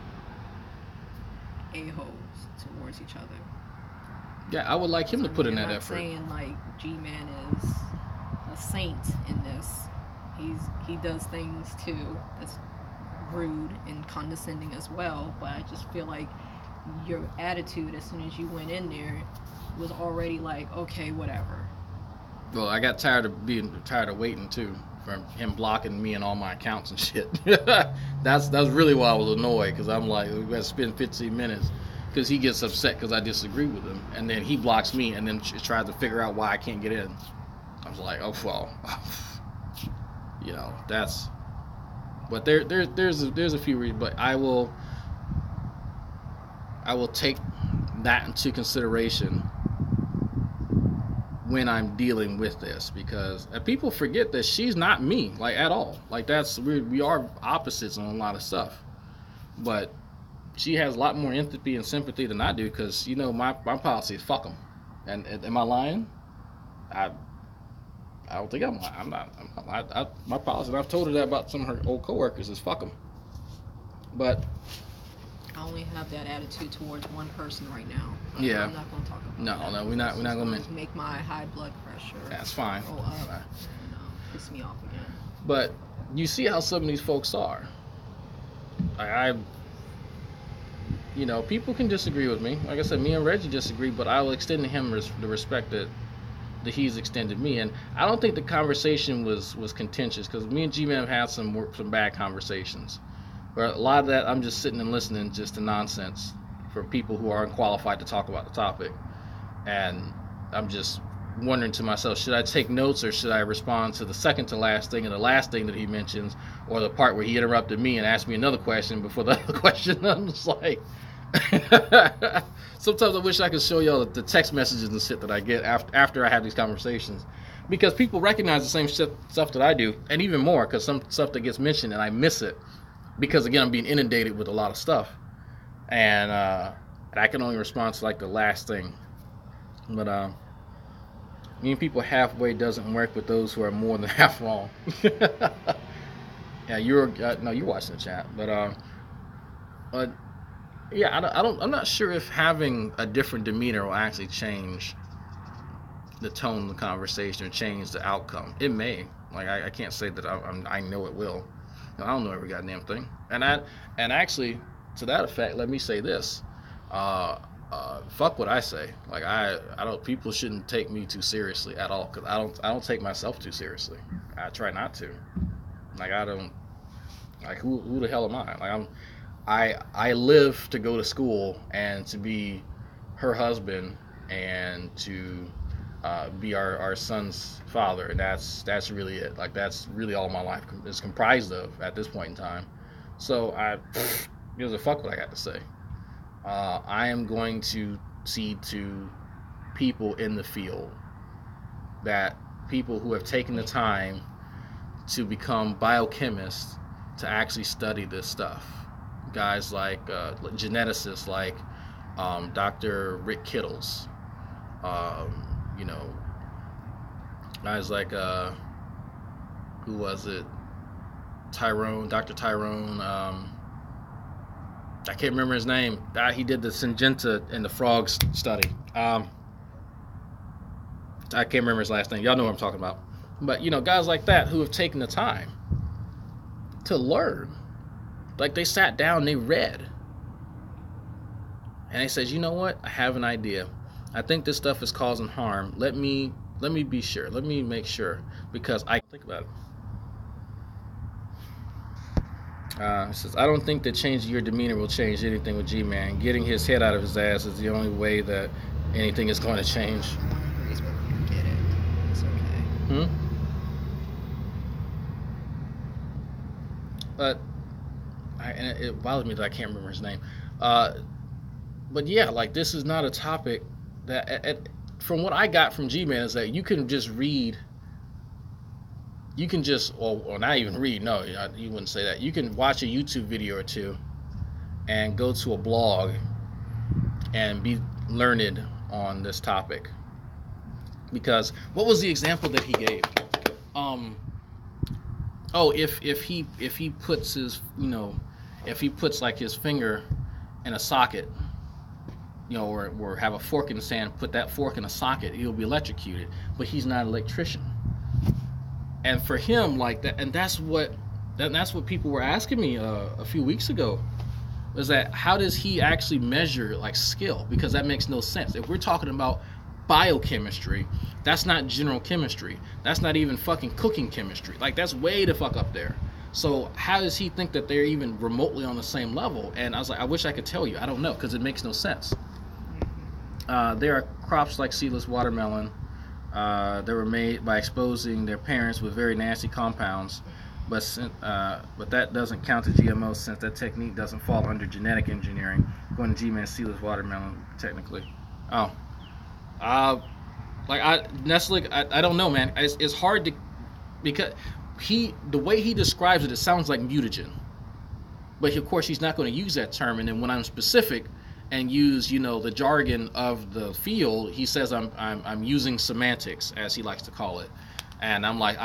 [SPEAKER 2] a-holes towards each other.
[SPEAKER 1] Yeah, I would like him to put in that effort.
[SPEAKER 2] I'm not saying like G-Man is a saint in this. He does things too that's rude and condescending as well, but I just feel like your attitude as soon as you went in there was already like, okay, whatever.
[SPEAKER 1] Well, I got tired of waiting too, from him blocking me and all my accounts and shit. That's really why I was annoyed, because I'm like, we got to spend 15 minutes, because he gets upset because I disagree with him, and then he blocks me and then tries to figure out why I can't get in. I was like, oh well, that's. But there's a few reasons, but I will take that into consideration when I'm dealing with this, because people forget that she's not me, like, at all. Like, we are opposites on a lot of stuff, but she has a lot more empathy and sympathy than I do, because, you know, my policy is fuck them. And am I lying? I don't think I'm lying. I'm not. My policy, and I've told her that about some of her old coworkers, is fuck them. But
[SPEAKER 2] I only have that attitude towards one person right now.
[SPEAKER 1] Yeah.
[SPEAKER 2] I'm not going to talk about
[SPEAKER 1] that. No, we're not going
[SPEAKER 2] to make my high blood pressure.
[SPEAKER 1] That's fine.
[SPEAKER 2] Go up. You know, piss me off again.
[SPEAKER 1] But you see how some of these folks are. You know, people can disagree with me. Like I said, me and Reggie disagree, but I will extend to him the respect that he's extended me. And I don't think the conversation was contentious, because me and G-Man have had some bad conversations. But a lot of that, I'm just sitting and listening just to nonsense for people who are unqualified to talk about the topic. And I'm just wondering to myself, should I take notes, or should I respond to the second to last thing and the last thing that he mentions, or the part where he interrupted me and asked me another question before the other question? I'm just like, sometimes I wish I could show y'all the text messages and shit that I get after I have these conversations, because people recognize the same stuff that I do, and even more, because some stuff that gets mentioned and I miss it, because again, I'm being inundated with a lot of stuff, and I can only respond to like the last thing. But meeting people halfway doesn't work with those who are more than half wrong. Yeah, you're watching the chat, but yeah, I'm not sure if having a different demeanor will actually change the tone of the conversation or change the outcome. It may. Like, I can't say that I know it will. I don't know every goddamn thing. And actually, to that effect, let me say this: fuck what I say. Like, I don't. People shouldn't take me too seriously at all, because I don't take myself too seriously. I try not to. Like, I don't. Like, who the hell am I? Like, I live to go to school and to be her husband and to be our son's father, and that's really it. Like, that's really all my life is comprised of at this point in time. So gives a fuck what I got to say. I am going to see to people in the field, that people who have taken the time to become biochemists to actually study this stuff. Guys like geneticists like Dr. Rick Kittles, you know, guys like who was it? Dr. Tyrone. I can't remember his name. He did the Syngenta and the frogs study. I can't remember his last name. Y'all know what I'm talking about. But, you know, guys like that who have taken the time to learn. Like, they sat down, they read. And they said, you know what? I have an idea. I think this stuff is causing harm. Let me be sure. Let me make sure. Because I think about it. It says, I don't think that changing your demeanor will change anything with G-Man. Getting his head out of his ass is the only way that anything is going to change.
[SPEAKER 2] Get it. It's okay.
[SPEAKER 1] But and it bothers me that I can't remember his name. But yeah, like, this is not a topic that, from what I got from G-Man, is that you can just read. You can just, or not even read, no, you wouldn't say that. You can watch a YouTube video or two and go to a blog and be learned on this topic. Because, what was the example that he gave? If he puts his, you know, if he puts like his finger in a socket, you know, or have a fork in the sand, put that fork in a socket, he'll be electrocuted. But he's not an electrician. And for him, like that, and that's what people were asking me a few weeks ago, was that how does he actually measure like skill? Because that makes no sense. If we're talking about biochemistry, that's not general chemistry. That's not even fucking cooking chemistry. Like, that's way the fuck up there. So how does he think that they're even remotely on the same level? And I was like, I wish I could tell you. I don't know, because it makes no sense. There are crops like seedless watermelon. They were made by exposing their parents with very nasty compounds, but that doesn't count as GMOs, since that technique doesn't fall under genetic engineering. Going to G-Man seedless watermelon, technically. Like Nestle, I don't know, man. It's hard to, because the way he describes it, it sounds like mutagen. But of course, he's not going to use that term. And then when I'm specific and use, the jargon of the field, he says I'm using semantics, as he likes to call it. And I'm like,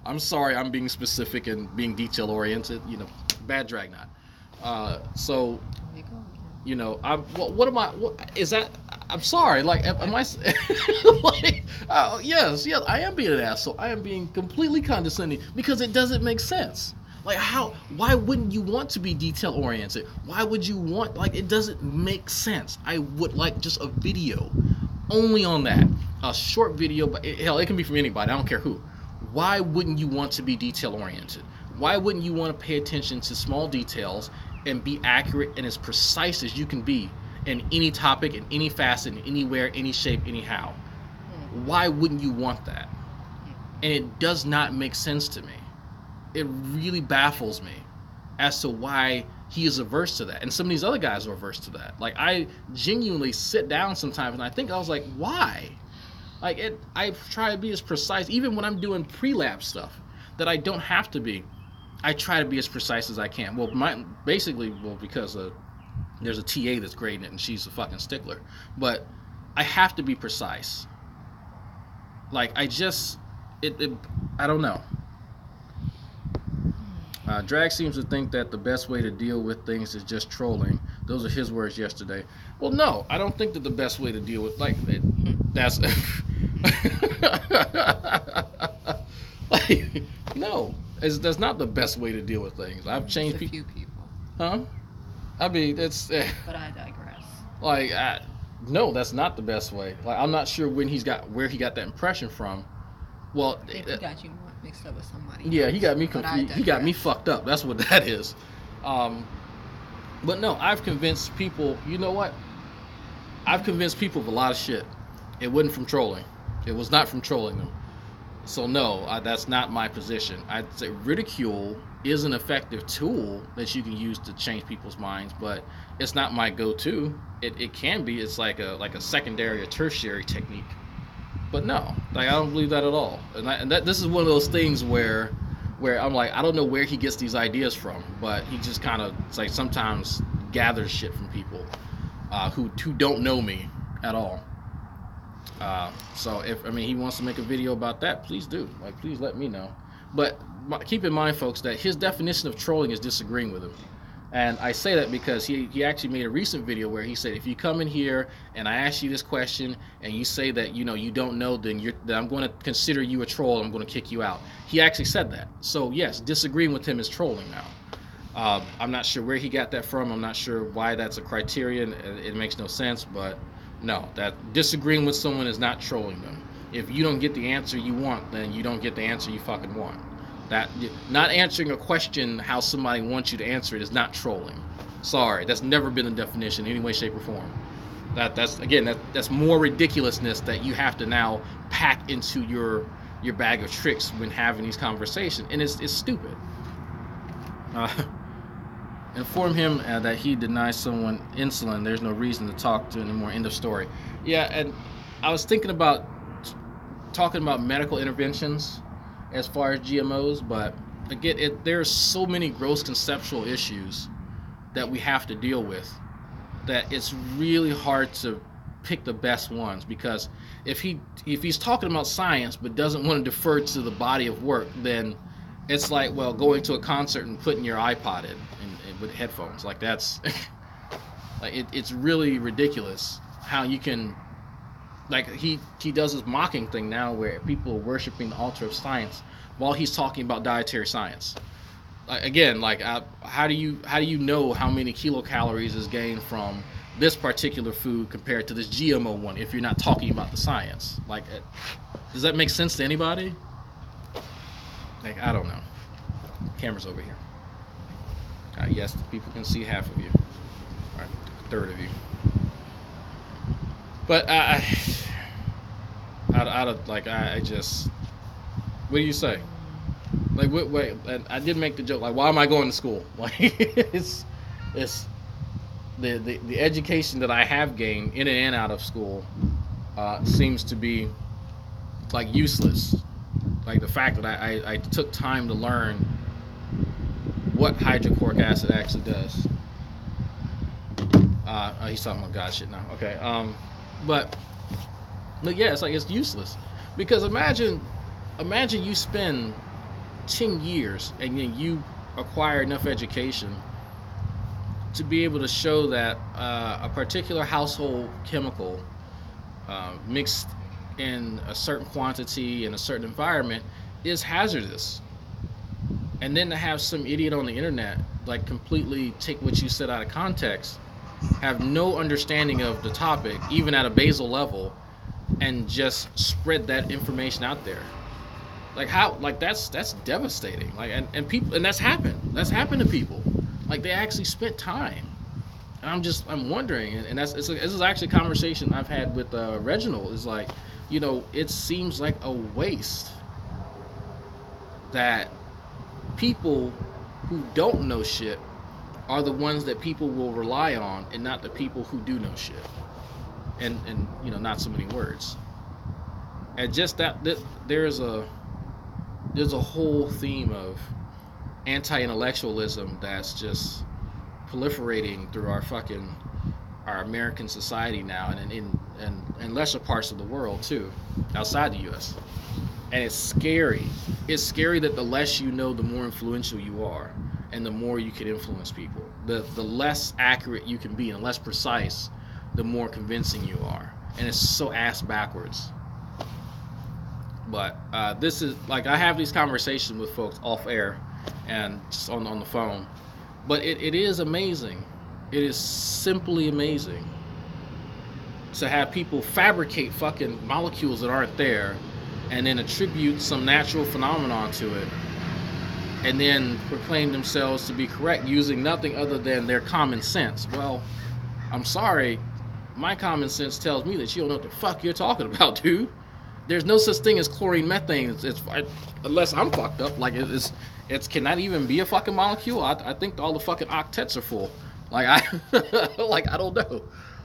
[SPEAKER 1] I'm sorry, I'm being specific and being detail oriented. Bad Dragnot. So, what am I? Is that? I'm sorry. Like, am I? Like, yes, I am being an asshole. I am being completely condescending because it doesn't make sense. Like, why wouldn't you want to be detail oriented? Why would you want, it doesn't make sense. I would like just a video only on that. A short video, but hell, it can be from anybody. I don't care who. Why wouldn't you want to be detail oriented? Why wouldn't you want to pay attention to small details and be accurate and as precise as you can be in any topic, in any facet, anywhere, any shape, anyhow? Why wouldn't you want that? And it does not make sense to me. It really baffles me as to why he is averse to that. And some of these other guys are averse to that. Like, I genuinely sit down sometimes and I was like, why? I try to be as precise, even when I'm doing pre-lab stuff that I don't have to be. I try to be as precise as I can. Well, because there's a TA that's grading it and she's a fucking stickler. But I have to be precise. I don't know. Drag seems to think that the best way to deal with things is just trolling. Those are his words yesterday. Well, no, I don't think that the best way to deal with that's no, that's not the best way to deal with things. I've changed
[SPEAKER 2] people.
[SPEAKER 1] Huh? I mean, it's.
[SPEAKER 2] But I digress.
[SPEAKER 1] No, that's not the best way. I'm not sure where he got that impression from. Well,
[SPEAKER 2] he got you mixed up with somebody.
[SPEAKER 1] Yeah, he got me confused. He got me fucked up. That's what that is. But no, I've convinced people. You know what? I've convinced people of a lot of shit. It wasn't from trolling. It was not from trolling them. So no, that's not my position. I'd say ridicule is an effective tool that you can use to change people's minds, but it's not my go-to. It can be. It's like a secondary or tertiary technique. But no, I don't believe that at all. And this is one of those things where I'm like, I don't know where he gets these ideas from, but he just kind of sometimes gathers shit from people who don't know me at all. So if he wants to make a video about that, please do. Please let me know. But keep in mind, folks, that his definition of trolling is disagreeing with him. And I say that because he actually made a recent video where he said, if you come in here and I ask you this question and you say that you don't know, then I'm going to consider you a troll. I'm going to kick you out. He actually said that. So yes, disagreeing with him is trolling now. I'm not sure where he got that from. I'm not sure why that's a criterion. It makes no sense. But no, that disagreeing with someone is not trolling them. If you don't get the answer you want, then you don't get the answer you fucking want. That not answering a question how somebody wants you to answer it is not trolling. Sorry, that's never been the definition in any way, shape, or form. That's more ridiculousness that you have to now pack into your bag of tricks when having these conversations, and it's stupid. Inform him that he denies someone insulin. There's no reason to talk to anymore. End of story. Yeah, and I was thinking about talking about medical interventions as far as GMOs, but again, there's so many gross conceptual issues that we have to deal with that it's really hard to pick the best ones, because if he's talking about science but doesn't want to defer to the body of work, then it's like, well, going to a concert and putting your iPod in with headphones. That's it's really ridiculous how you can, he does this mocking thing now where people are worshiping the altar of science while he's talking about dietary science. Again, how do you know how many kilocalories is gained from this particular food compared to this GMO one if you're not talking about the science? Does that make sense to anybody? I don't know. Camera's over here. Yes, people can see half of you, or a third of you. But I just, what do you say? Wait, I did make the joke. Why am I going to school? It's the education that I have gained in and out of school seems to be like useless. Like the fact that I took time to learn what hydrochloric acid actually does. He's talking about God shit now. Okay. But yeah, it's like it's useless because imagine you spend 10 years and then you acquire enough education to be able to show that a particular household chemical mixed in a certain quantity in a certain environment is hazardous, and then to have some idiot on the internet like completely take what you said out of context, have no understanding of the topic even at a basal level, and just spread that information out there. Like how, like that's devastating. Like and people, and that's happened to people. Like they actually spent time, and I'm wondering, and this is actually a conversation I've had with Reginald. Is like, you know, it seems like a waste that people who don't know shit are the ones that people will rely on, and not the people who do know shit. And you know, not so many words. And just that there's a whole theme of anti-intellectualism that's just proliferating through our American society now, and in lesser parts of the world too, outside the U.S. And it's scary. It's scary that the less you know, the more influential you are, and the more you can influence people. The less accurate you can be and less precise, the more convincing you are. And it's so ass backwards. But this is like, I have these conversations with folks off air and just on the phone. But it is amazing. It is simply amazing to have people fabricate fucking molecules that aren't there, and then attribute some natural phenomenon to it, and then proclaim themselves to be correct using nothing other than their common sense. Well, I'm sorry, my common sense tells me that you don't know what the fuck you're talking about, dude. There's no such thing as chlorine methane. It's unless I'm fucked up. Like it's can that even be a fucking molecule? I think all the fucking octets are full. Like I don't know.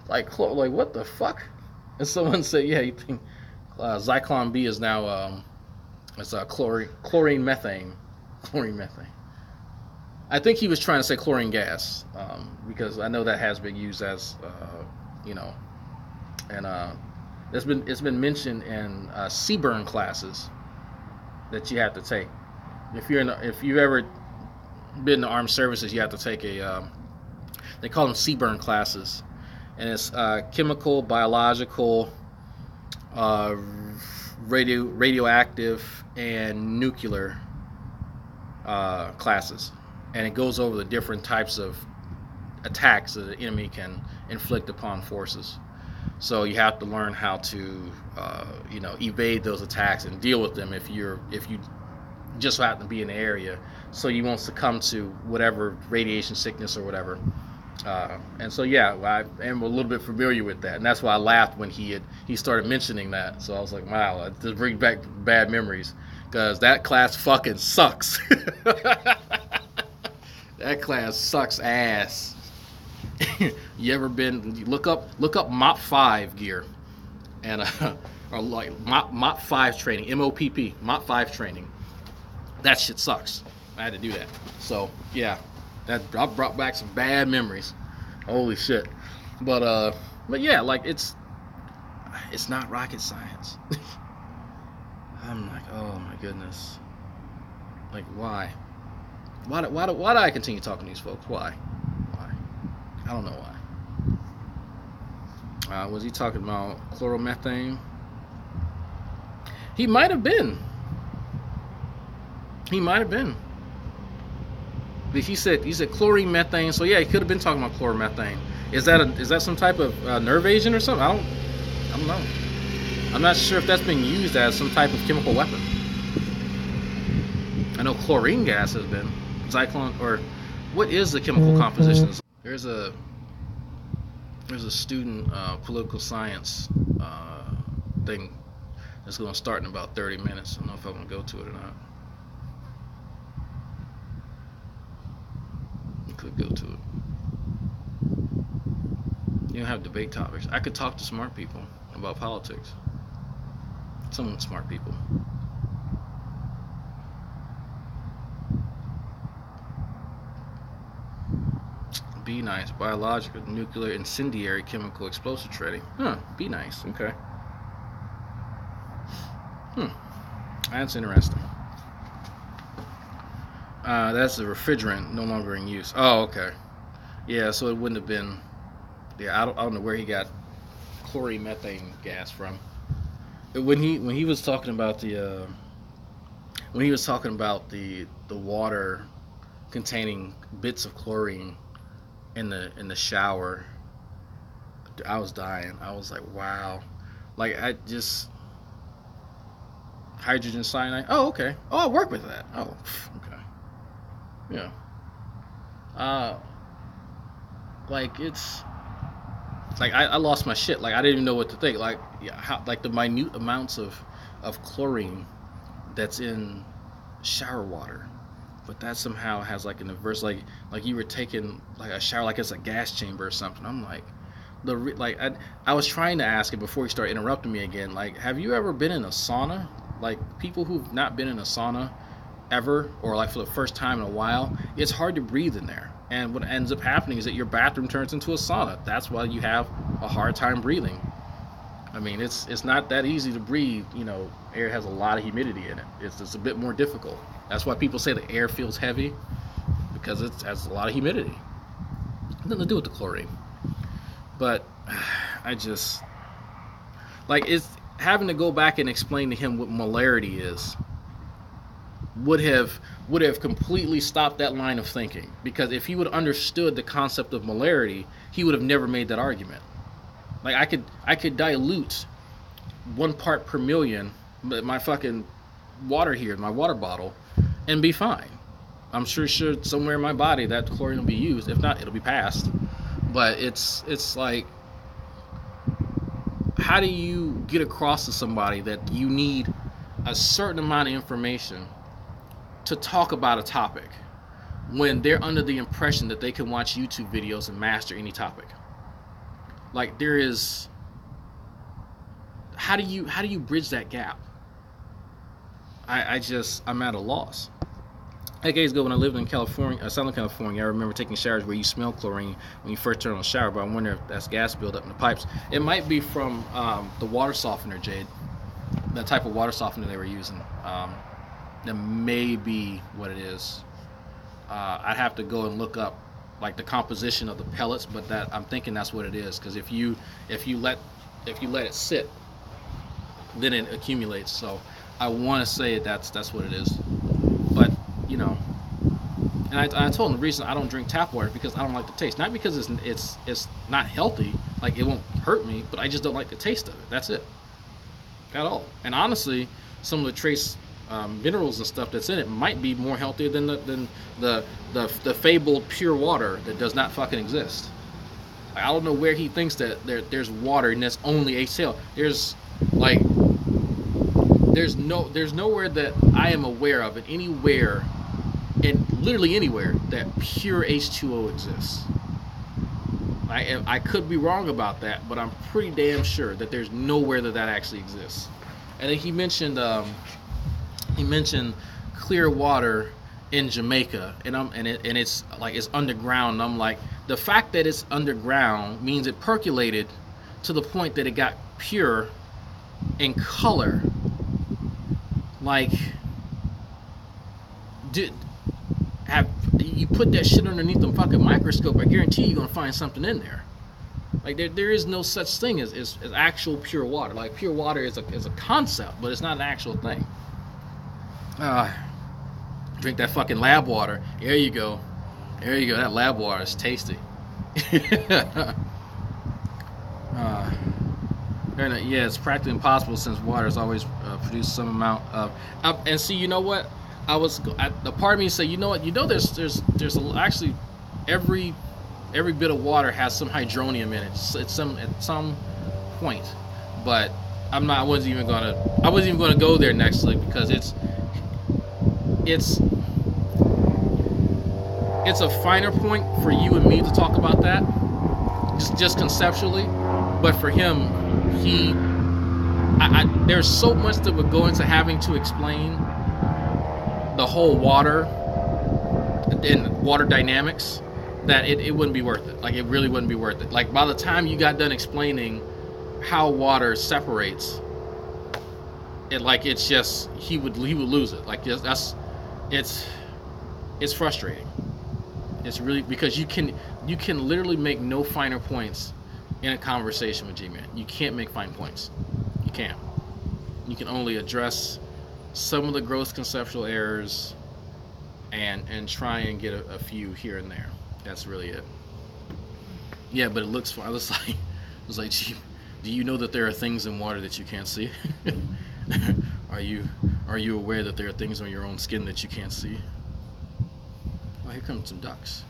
[SPEAKER 1] Like what the fuck? And someone said, yeah, you think Zyklon B is now it's chlorine methane. Chlorine methane. I think he was trying to say chlorine gas, because I know that has been used as you know, and it's been mentioned in CBurn classes that you have to take. If you've ever been in the armed services, you have to take they call them CBurn classes, and it's chemical, biological, radioactive, and nuclear classes, and it goes over the different types of attacks that the enemy can inflict upon forces. So you have to learn how to evade those attacks and deal with them if you just happen to be in the area, so you won't succumb to whatever radiation sickness or whatever. And so yeah, I am a little bit familiar with that, and that's why I laughed when he started mentioning that. So I was like, wow, it just brings back bad memories, because that class fucking sucks. That class sucks ass. You ever been? Look up MOP 5 gear, and or like MOP 5 training, MOPP, MOP 5 training. That shit sucks. I had to do that. So yeah, that brought back some bad memories. Holy shit. But yeah, like it's not rocket science. I'm like, oh my goodness. Like why? Why do I continue talking to these folks? Why? I don't know why. Was he talking about chloromethane? He might have been. But he said chlorine methane. So yeah, he could have been talking about chloromethane. Is that some type of nerve agent or something? I don't know. I'm not sure if that's being used as some type of chemical weapon. I know chlorine gas has been. Zyklon, or what is the chemical composition? There's a student political science thing that's going to start in about 30 minutes. I don't know if I'm going to go to it or not. I could go to it. don't have debate topics. I could talk to smart people about politics. Some smart people. Be nice. Biological, nuclear, incendiary, chemical, explosive trading. Huh. Be nice. Okay. That's interesting. That's a refrigerant no longer in use. Oh, okay. Yeah, so it wouldn't have been. Yeah, I don't know where he got chlorine methane gas from. When he was talking about the water containing bits of chlorine in the shower, I was dying. I was like, wow. Like, I just hydrogen cyanide. Oh, okay. Oh, I work with that. Oh, okay. Yeah. Like, it's like I lost my shit. Like, I didn't even know what to think. Like, how, like, the minute amounts of chlorine that's in shower water, but that somehow has like an inverse, like you were taking like a shower, like it's a gas chamber or something. I'm like, I was trying to ask it before you start interrupting me again. Like, have you ever been in a sauna? Like, people who've not been in a sauna ever, or like for the first time in a while, it's hard to breathe in there. And what ends up happening is that your bathroom turns into a sauna. That's why you have a hard time breathing. I mean, it's not that easy to breathe. You know, air has a lot of humidity in it. It's a bit more difficult. That's why people say the air feels heavy, because it has a lot of humidity. Nothing to do with the chlorine. But I just, like, it's having to go back and explain to him what molarity is would have completely stopped that line of thinking. Because if he would have understood the concept of molarity, he would have never made that argument. Like, I could dilute 1 part per million my fucking water here, my water bottle, and be fine. I'm sure somewhere in my body that chlorine will be used. If not, it'll be passed. But it's like, how do you get across to somebody that you need a certain amount of information to talk about a topic when they're under the impression that they can watch YouTube videos and master any topic? Like, there is, how do you bridge that gap? I'm at a loss. Like, days ago when I lived in California, Southern California, I remember taking showers where you smell chlorine when you first turn on the shower, but I wonder if that's gas buildup in the pipes. It might be from the water softener, Jade. That type of water softener they were using. That may be what it is. I'd have to go and look up like the composition of the pellets, but that I'm thinking that's what it is, because if you let it sit, then it accumulates. So I want to say that's what it is. But, you know, and I told him the reason I don't drink tap water because I don't like the taste. Not because it's not healthy, like it won't hurt me, but I just don't like the taste of it. That's it. At all. And honestly, some of the trace minerals and stuff that's in it might be more healthier than the fabled pure water that does not fucking exist. I don't know where he thinks that there's water and that's only HCl. There's nowhere that I am aware of, literally anywhere, that pure H2O exists. I could be wrong about that, but I'm pretty damn sure that there's nowhere that actually exists. And then he mentioned clear water in Jamaica, and it's like it's underground. And I'm like, the fact that it's underground means it percolated to the point that it got pure in color. Like, you put that shit underneath the fucking microscope, I guarantee you're gonna find something in there. Like, there is no such thing as actual pure water. Like, pure water is a concept, but it's not an actual thing. Drink that fucking lab water. There you go. That lab water is tasty. Yeah, it's practically impossible since water has always produced some amount of. And see, you know what? The part of me said, you know what? You know, there's actually every bit of water has some hydronium in it. At some point, but I wasn't even gonna go there next week because it's a finer point for you and me to talk about that. just conceptually. But for him, there's so much that would go into having to explain the whole water and water dynamics that it wouldn't be worth it. Like, it really wouldn't be worth it. Like, by the time you got done explaining how water separates, it's just he would lose it. Like, it's frustrating. It's really, because you can literally make no finer points in a conversation with G-Man. You can't make fine points. You can't. You can only address some of the gross conceptual errors and try and get a few here and there. That's really it. Yeah, but it looks fun. It's like, gee, do you know that there are things in water that you can't see? Are you aware that there are things on your own skin that you can't see? Oh, here comes some ducks.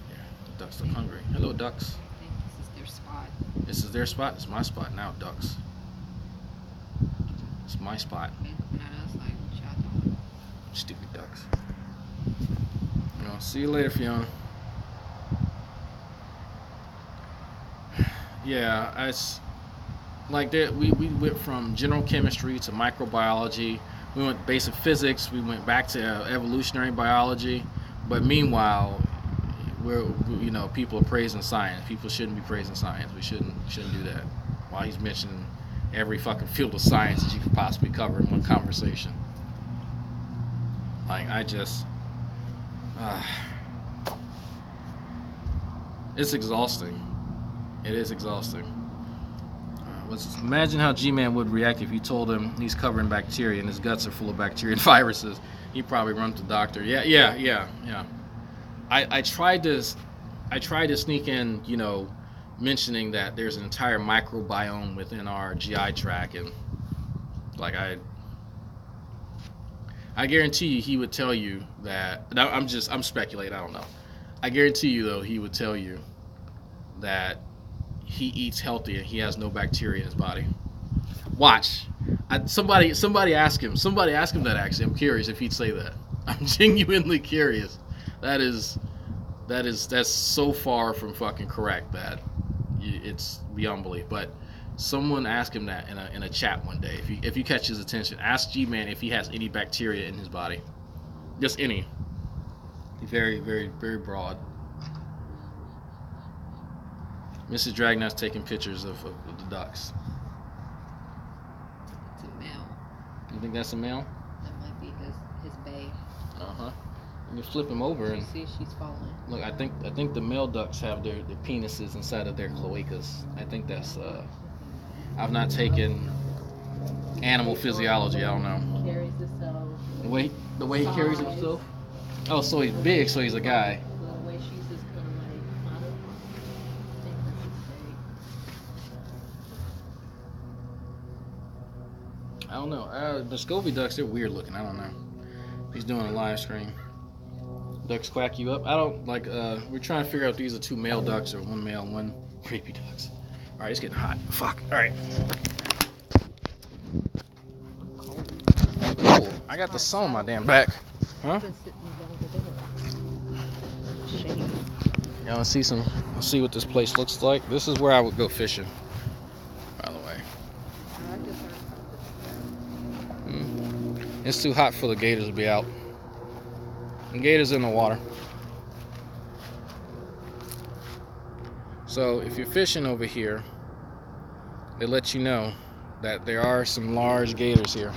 [SPEAKER 1] Yeah, the ducks look hungry. Hello, ducks.
[SPEAKER 2] I think this is their spot.
[SPEAKER 1] This is their spot? It's my spot now, ducks. It's my spot. Stupid ducks. See you later, Fiona. Yeah, it's like that. We went from general chemistry to microbiology. We went basic physics. We went back to evolutionary biology. But meanwhile, people are praising science. People shouldn't be praising science. We shouldn't do that. While he's mentioning every fucking field of science that you could possibly cover in one conversation. Like, it's exhausting. It is exhausting. Imagine how G-Man would react if you told him he's covering bacteria and his guts are full of bacteria and viruses. He'd probably run to the doctor. Yeah. I tried to sneak in, mentioning that there's an entire microbiome within our GI tract, and like I guarantee you he would tell you that. I'm speculating, I don't know. I guarantee you though he would tell you that he eats healthy and he has no bacteria in his body. Watch. Somebody ask him that actually. I'm curious if he'd say that. I'm genuinely curious. That's so far from fucking correct that it's beyond belief. But someone ask him that in a chat one day. If you catch his attention, ask G-Man if he has any bacteria in his body. Just any. Very, very, very broad. Mrs. Dragnut's taking pictures of the ducks.
[SPEAKER 2] It's a male.
[SPEAKER 1] You think that's a male?
[SPEAKER 2] That might be his bae.
[SPEAKER 1] Uh-huh. You flip him over and
[SPEAKER 2] see she's falling.
[SPEAKER 1] Look, I think the male ducks have their penises inside of their cloacas. I think that's I've not taken animal physiology. I don't know.
[SPEAKER 2] Carries himself.
[SPEAKER 1] The way he carries himself. Oh, so he's big, so he's a guy.
[SPEAKER 2] The way she's just kind of like, I think that's his bae.
[SPEAKER 1] I don't know. The Scovy ducks, they're weird looking. I don't know. He's doing a live stream. Ducks quack you up. I don't like. We're trying to figure out if these are two male ducks or one male and one creepy ducks. All right, it's getting hot. Fuck. All right. Oh, I got the sun on my damn back. Huh? Yeah, let's see what this place looks like. This is where I would go fishing, by the way. It's too hot for the gators to be out. And gators in the water. So if you're fishing over here, they let you know that there are some large gators here.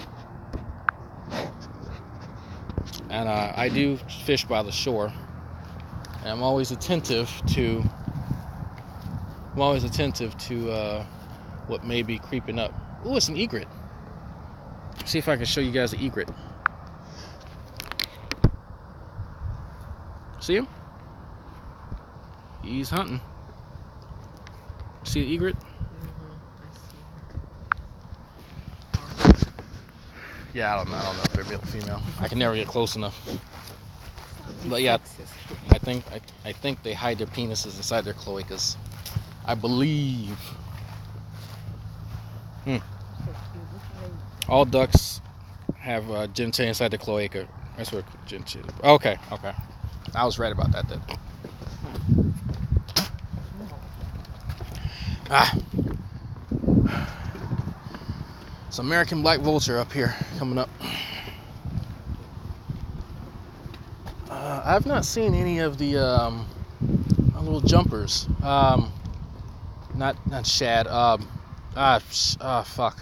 [SPEAKER 1] And I do fish by the shore. And I'm always attentive to what may be creeping up. Ooh, it's an egret. See if I can show you guys the egret. See him? He's hunting. See the egret? Yeah, I don't know if they're male or female. I can never get close enough. But yeah, I think they hide their penises inside their cloacas. I believe. All ducks have genitalia inside the cloaca. That's what genitalia. Okay. I was right about that then. It's American black vulture up here coming up. I've not seen any of the little jumpers. Not shad. Fuck.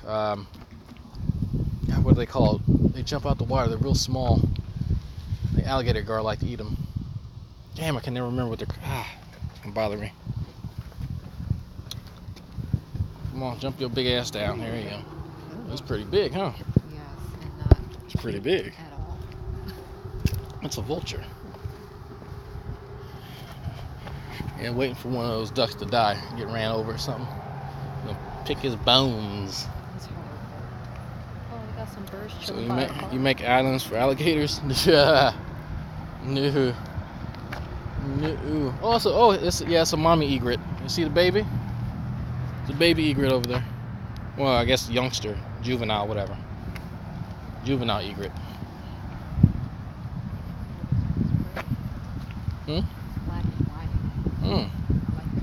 [SPEAKER 1] What do they call it? They jump out the water. They're real small. The alligator gar like to eat them. Damn, I can never remember what they're. It can bother me. Come on, jump your big ass down. There you go. That's pretty big, huh?
[SPEAKER 2] Yes, and not.
[SPEAKER 1] It's pretty big.
[SPEAKER 2] At all.
[SPEAKER 1] It's a vulture. Yeah, waiting for one of those ducks to die, get ran over or something. Gonna pick his bones.
[SPEAKER 2] That's horrible. Oh, we got some birds
[SPEAKER 1] So
[SPEAKER 2] chilling.
[SPEAKER 1] you make islands for alligators? Yeah. No. Oh, it's a mommy egret. You see the baby? It's a baby egret over there. Well, I guess youngster, juvenile, whatever. Juvenile egret.
[SPEAKER 2] Black and white.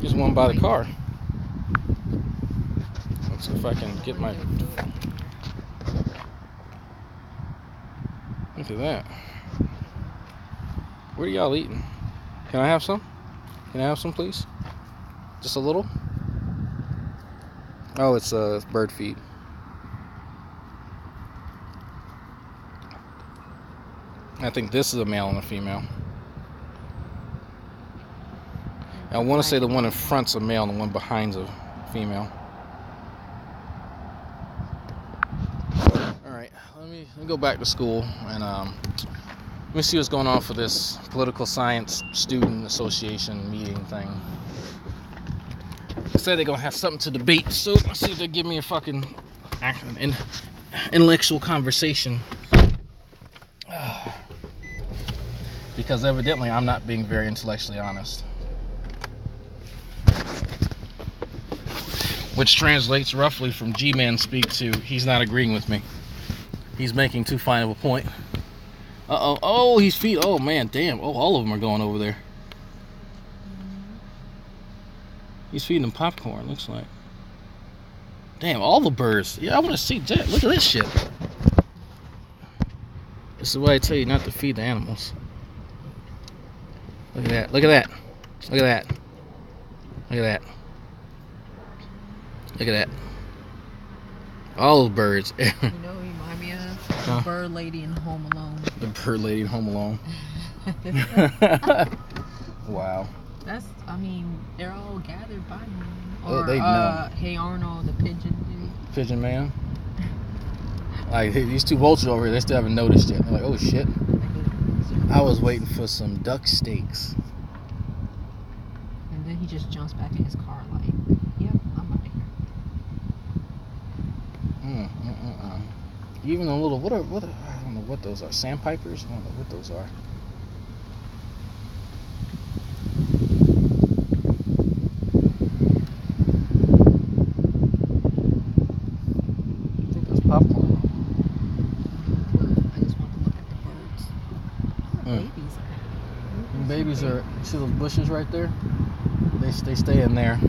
[SPEAKER 1] Just one by the car. Let's see if I can get my. Look at that. What are y'all eating? Can I have some? Can I have some, please? Just a little? Oh, it's bird feed. I think this is a male and a female. I want to say the one in front's a male and the one behind's a female. Alright, let me go back to school and let me see what's going on for this political science student association meeting thing. They said they're gonna have something to debate, so let's see if they give me a fucking intellectual conversation. Because evidently I'm not being very intellectually honest. Which translates roughly from G-Man speak to he's not agreeing with me. He's making too fine of a point. Uh-oh. Oh, he's feeding. Oh, man, damn. Oh, all of them are going over there. He's feeding them popcorn, looks like. Damn, all the birds. Yeah, I want to see that. Look at this shit. This is why I tell you not to feed the animals. Look at that. Look at that. Look at that. Look at that. Look at that. All those birds.
[SPEAKER 2] You know what you remind me of? The bird lady in Home Alone.
[SPEAKER 1] The bird lady in Home Alone. Wow.
[SPEAKER 2] I mean, they're all gathered by him.
[SPEAKER 1] Or, they know.
[SPEAKER 2] Hey Arnold, the pigeon dude.
[SPEAKER 1] Pigeon man. Like, these two vultures over here, they still haven't noticed yet. They're like, oh shit. I was waiting for some duck steaks.
[SPEAKER 2] And then he just jumps back in his car like, yep, I'm out of here.
[SPEAKER 1] Even a little, what are, I don't know what those are. Sandpipers? I don't know what those are. I think that's popcorn.
[SPEAKER 2] I just want to look at the birds.
[SPEAKER 1] Babies are, you see those bushes right there? They stay in there.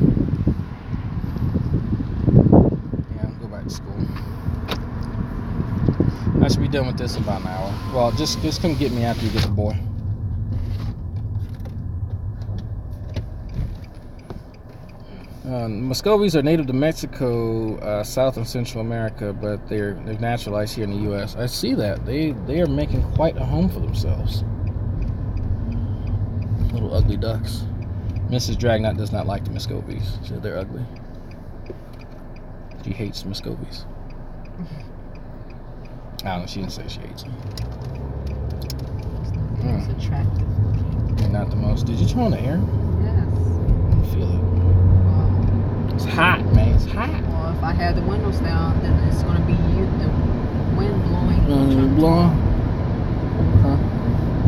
[SPEAKER 1] Yeah, I'll go back to school. I should be done with this in about an hour. Well, just come get me after you get the boy. Muscovies are native to Mexico, South and Central America, but they're naturalized here in the U.S. I see that. They are making quite a home for themselves. Little ugly ducks. Mrs. Dragnot does not like the Muscovies. She said they're ugly. She hates Muscovies. I don't know, she didn't say she hates them.
[SPEAKER 2] It's attractive.
[SPEAKER 1] They're not the most. Did you turn on the air?
[SPEAKER 2] Yes.
[SPEAKER 1] I feel it. It's hot, man. It's hot.
[SPEAKER 2] Well, if I had the windows down, then it's going to be you, the wind blowing.
[SPEAKER 1] Blowing? Huh?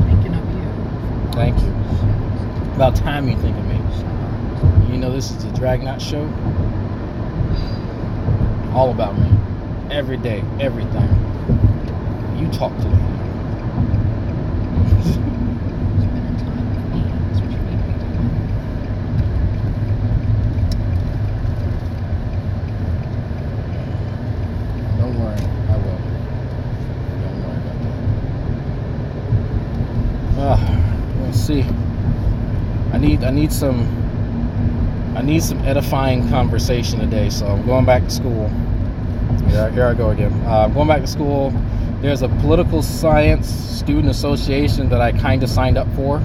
[SPEAKER 2] Thinking of you.
[SPEAKER 1] Thank you. About time you think of me. You know this is the Dragnot show. All about me. Every day, everything. You talk to them. see. I need some edifying conversation today, so I'm going back to school. Here I go again. I'm going back to school. There's a political science student association that I kind of signed up for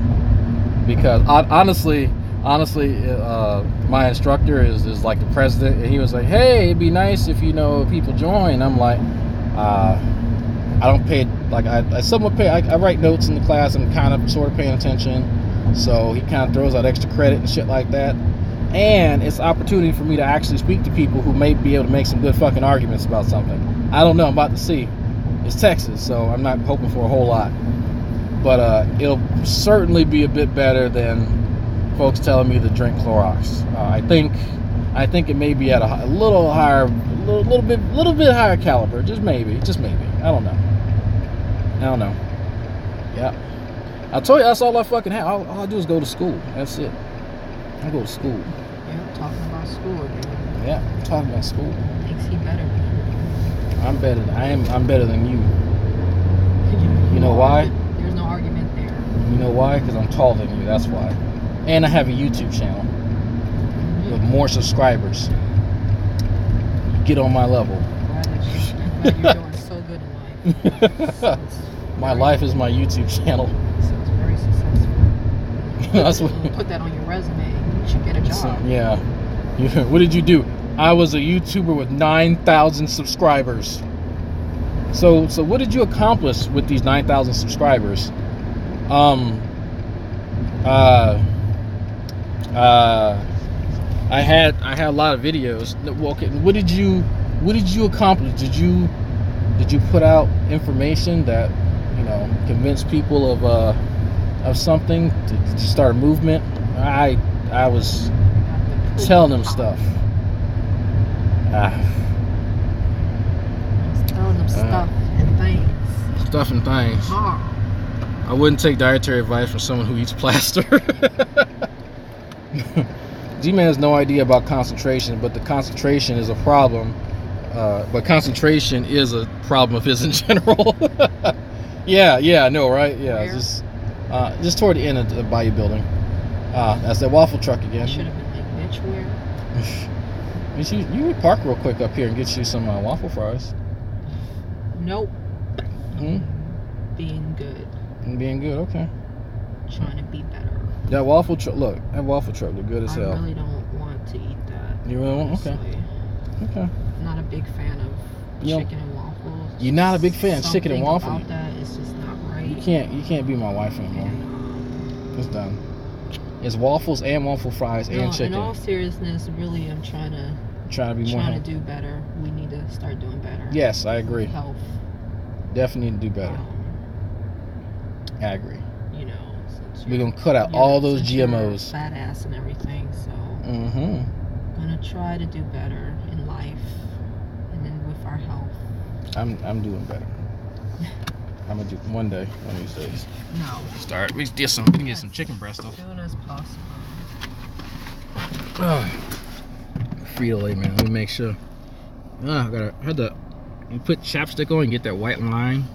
[SPEAKER 1] because honestly, my instructor is like the president, and he was like, "Hey, it'd be nice if people join." I'm like, I don't pay, like I somewhat pay. I write notes in the class. I'm kind of sort of paying attention, so he kind of throws out extra credit and shit like that. And it's an opportunity for me to actually speak to people who may be able to make some good fucking arguments about something. I don't know. I'm about to see. It's Texas, so I'm not hoping for a whole lot. But it'll certainly be a bit better than folks telling me to drink Clorox. I think it may be at a little higher, little bit higher caliber. Just maybe. I don't know. Yeah. I told you that's all I fucking have. All I do is go to school. That's it. I go to school.
[SPEAKER 2] Yeah, talking about school again.
[SPEAKER 1] Yeah, I'm talking about school.
[SPEAKER 2] Makes you better.
[SPEAKER 1] I'm better than you. You know why?
[SPEAKER 2] There's no argument there.
[SPEAKER 1] You know why? Because I'm taller than you. That's why. And I have a YouTube channel with more subscribers. Get on my level.
[SPEAKER 2] Glad you're doing so good in life.
[SPEAKER 1] My life is my YouTube channel.
[SPEAKER 2] So it's very successful.
[SPEAKER 1] That's what.
[SPEAKER 2] Put that on your resume. You should get a job.
[SPEAKER 1] Yeah. What did you do? I was a YouTuber with 9,000 subscribers. So what did you accomplish with these 9,000 subscribers? I had a lot of videos. Okay, what did you accomplish? Did you put out information that convinced people of something? Did you start a movement? I was telling them stuff.
[SPEAKER 2] Telling them stuff and things.
[SPEAKER 1] Stuff and things. I wouldn't take dietary advice from someone who eats plaster. G-Man has no idea about concentration, but the concentration is a problem. But concentration is a problem of his in general. Yeah, I know, right? Yeah, just toward the end of the bodybuilding. That's that waffle truck again.
[SPEAKER 2] Should have been like, bitch, where?
[SPEAKER 1] You would park real quick up here and get you some waffle fries.
[SPEAKER 2] Nope. Being good.
[SPEAKER 1] Being good, okay.
[SPEAKER 2] Trying to be better.
[SPEAKER 1] That waffle truck, look good as hell.
[SPEAKER 2] I really don't want to eat that.
[SPEAKER 1] You really won't? Okay.
[SPEAKER 2] I'm not a big fan of chicken and waffles.
[SPEAKER 1] You're not a big fan of chicken and waffles?
[SPEAKER 2] Something about that is just not right.
[SPEAKER 1] You can't be my wife anymore. It's done. It's waffles and waffle fries and chicken.
[SPEAKER 2] In all seriousness, really, I'm trying to do better. We need to start doing better.
[SPEAKER 1] Yes, I agree.
[SPEAKER 2] Health.
[SPEAKER 1] Definitely need to do better. I agree.
[SPEAKER 2] We're
[SPEAKER 1] gonna cut out all those GMOs.
[SPEAKER 2] Fat ass and everything. So gonna try to do better in life, and then with our health.
[SPEAKER 1] I'm doing better. I'm gonna do one day, one of these days.
[SPEAKER 2] No.
[SPEAKER 1] We can get some chicken breast though.
[SPEAKER 2] As soon as possible.
[SPEAKER 1] Frito-Lay, man. Let me make sure. You put chapstick on and get that white line.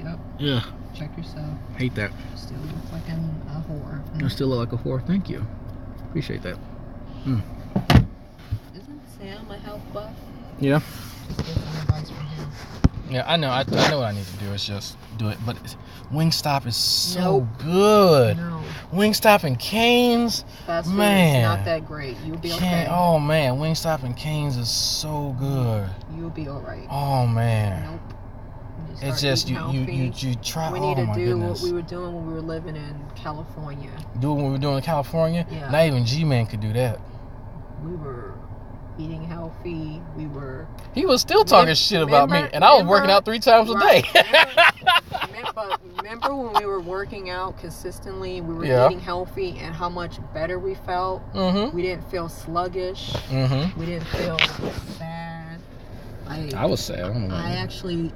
[SPEAKER 2] Yep.
[SPEAKER 1] Yeah.
[SPEAKER 2] Check yourself.
[SPEAKER 1] Hate that.
[SPEAKER 2] Still look like a whore.
[SPEAKER 1] I still look like a whore. Thank you. Appreciate that.
[SPEAKER 2] Isn't Sam a health buff?
[SPEAKER 1] Yeah.
[SPEAKER 2] Just get some advice from him.
[SPEAKER 1] Yeah, I know. I know what I need to do. Is just do it. But Wingstop is so good.
[SPEAKER 2] No.
[SPEAKER 1] Wingstop and Cane's.
[SPEAKER 2] Fast food
[SPEAKER 1] man,
[SPEAKER 2] is not that great. You'll be okay.
[SPEAKER 1] Oh man, Wingstop and Cane's is so good.
[SPEAKER 2] You'll be alright.
[SPEAKER 1] Oh man.
[SPEAKER 2] Nope.
[SPEAKER 1] It's just you try.
[SPEAKER 2] We need to do
[SPEAKER 1] goodness.
[SPEAKER 2] what we were doing when we were living in California.
[SPEAKER 1] Do what we were doing in California?
[SPEAKER 2] Yeah.
[SPEAKER 1] Not even G-Man could do that.
[SPEAKER 2] We were eating healthy.
[SPEAKER 1] He was still talking shit about me, and I was working out 3 times a day.
[SPEAKER 2] Remember when we were working out consistently, we were eating healthy, and how much better we felt?
[SPEAKER 1] Mm-hmm.
[SPEAKER 2] We didn't feel sluggish.
[SPEAKER 1] Mm-hmm.
[SPEAKER 2] We didn't feel sad.
[SPEAKER 1] I was sad. I don't know.
[SPEAKER 2] I actually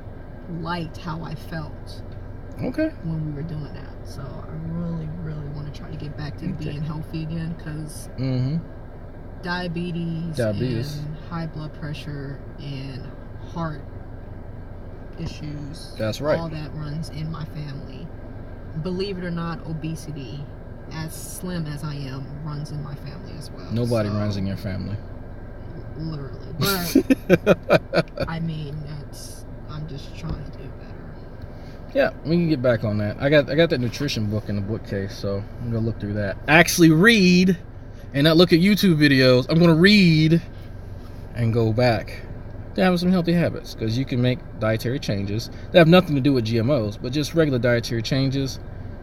[SPEAKER 2] liked how I felt.
[SPEAKER 1] Okay.
[SPEAKER 2] When we were doing that. So I really, really want to try to get back to being healthy again, because diabetes and high blood pressure and heart issues.
[SPEAKER 1] That's right.
[SPEAKER 2] All that runs in my family. Believe it or not, obesity as slim as I am runs in my family as well.
[SPEAKER 1] Nobody runs in your family.
[SPEAKER 2] Literally. But, I mean, I'm just trying to do better.
[SPEAKER 1] Yeah, we can get back on that. I got that nutrition book in the bookcase, so I'm going to look through that. Actually read and not look at YouTube videos. I'm going to read and go back to having some healthy habits, because you can make dietary changes that have nothing to do with GMOs, but just regular dietary changes,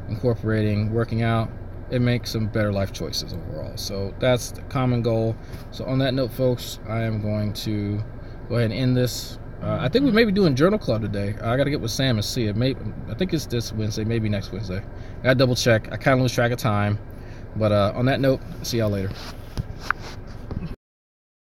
[SPEAKER 1] incorporating working out, and make some better life choices overall. So that's the common goal. So on that note, folks, I am going to go ahead and end this. I think we may be doing journal club today. I got to get with Sam and see it. I think it's this Wednesday, maybe next Wednesday. I got to double check. I kind of lose track of time. But on that note, see y'all later.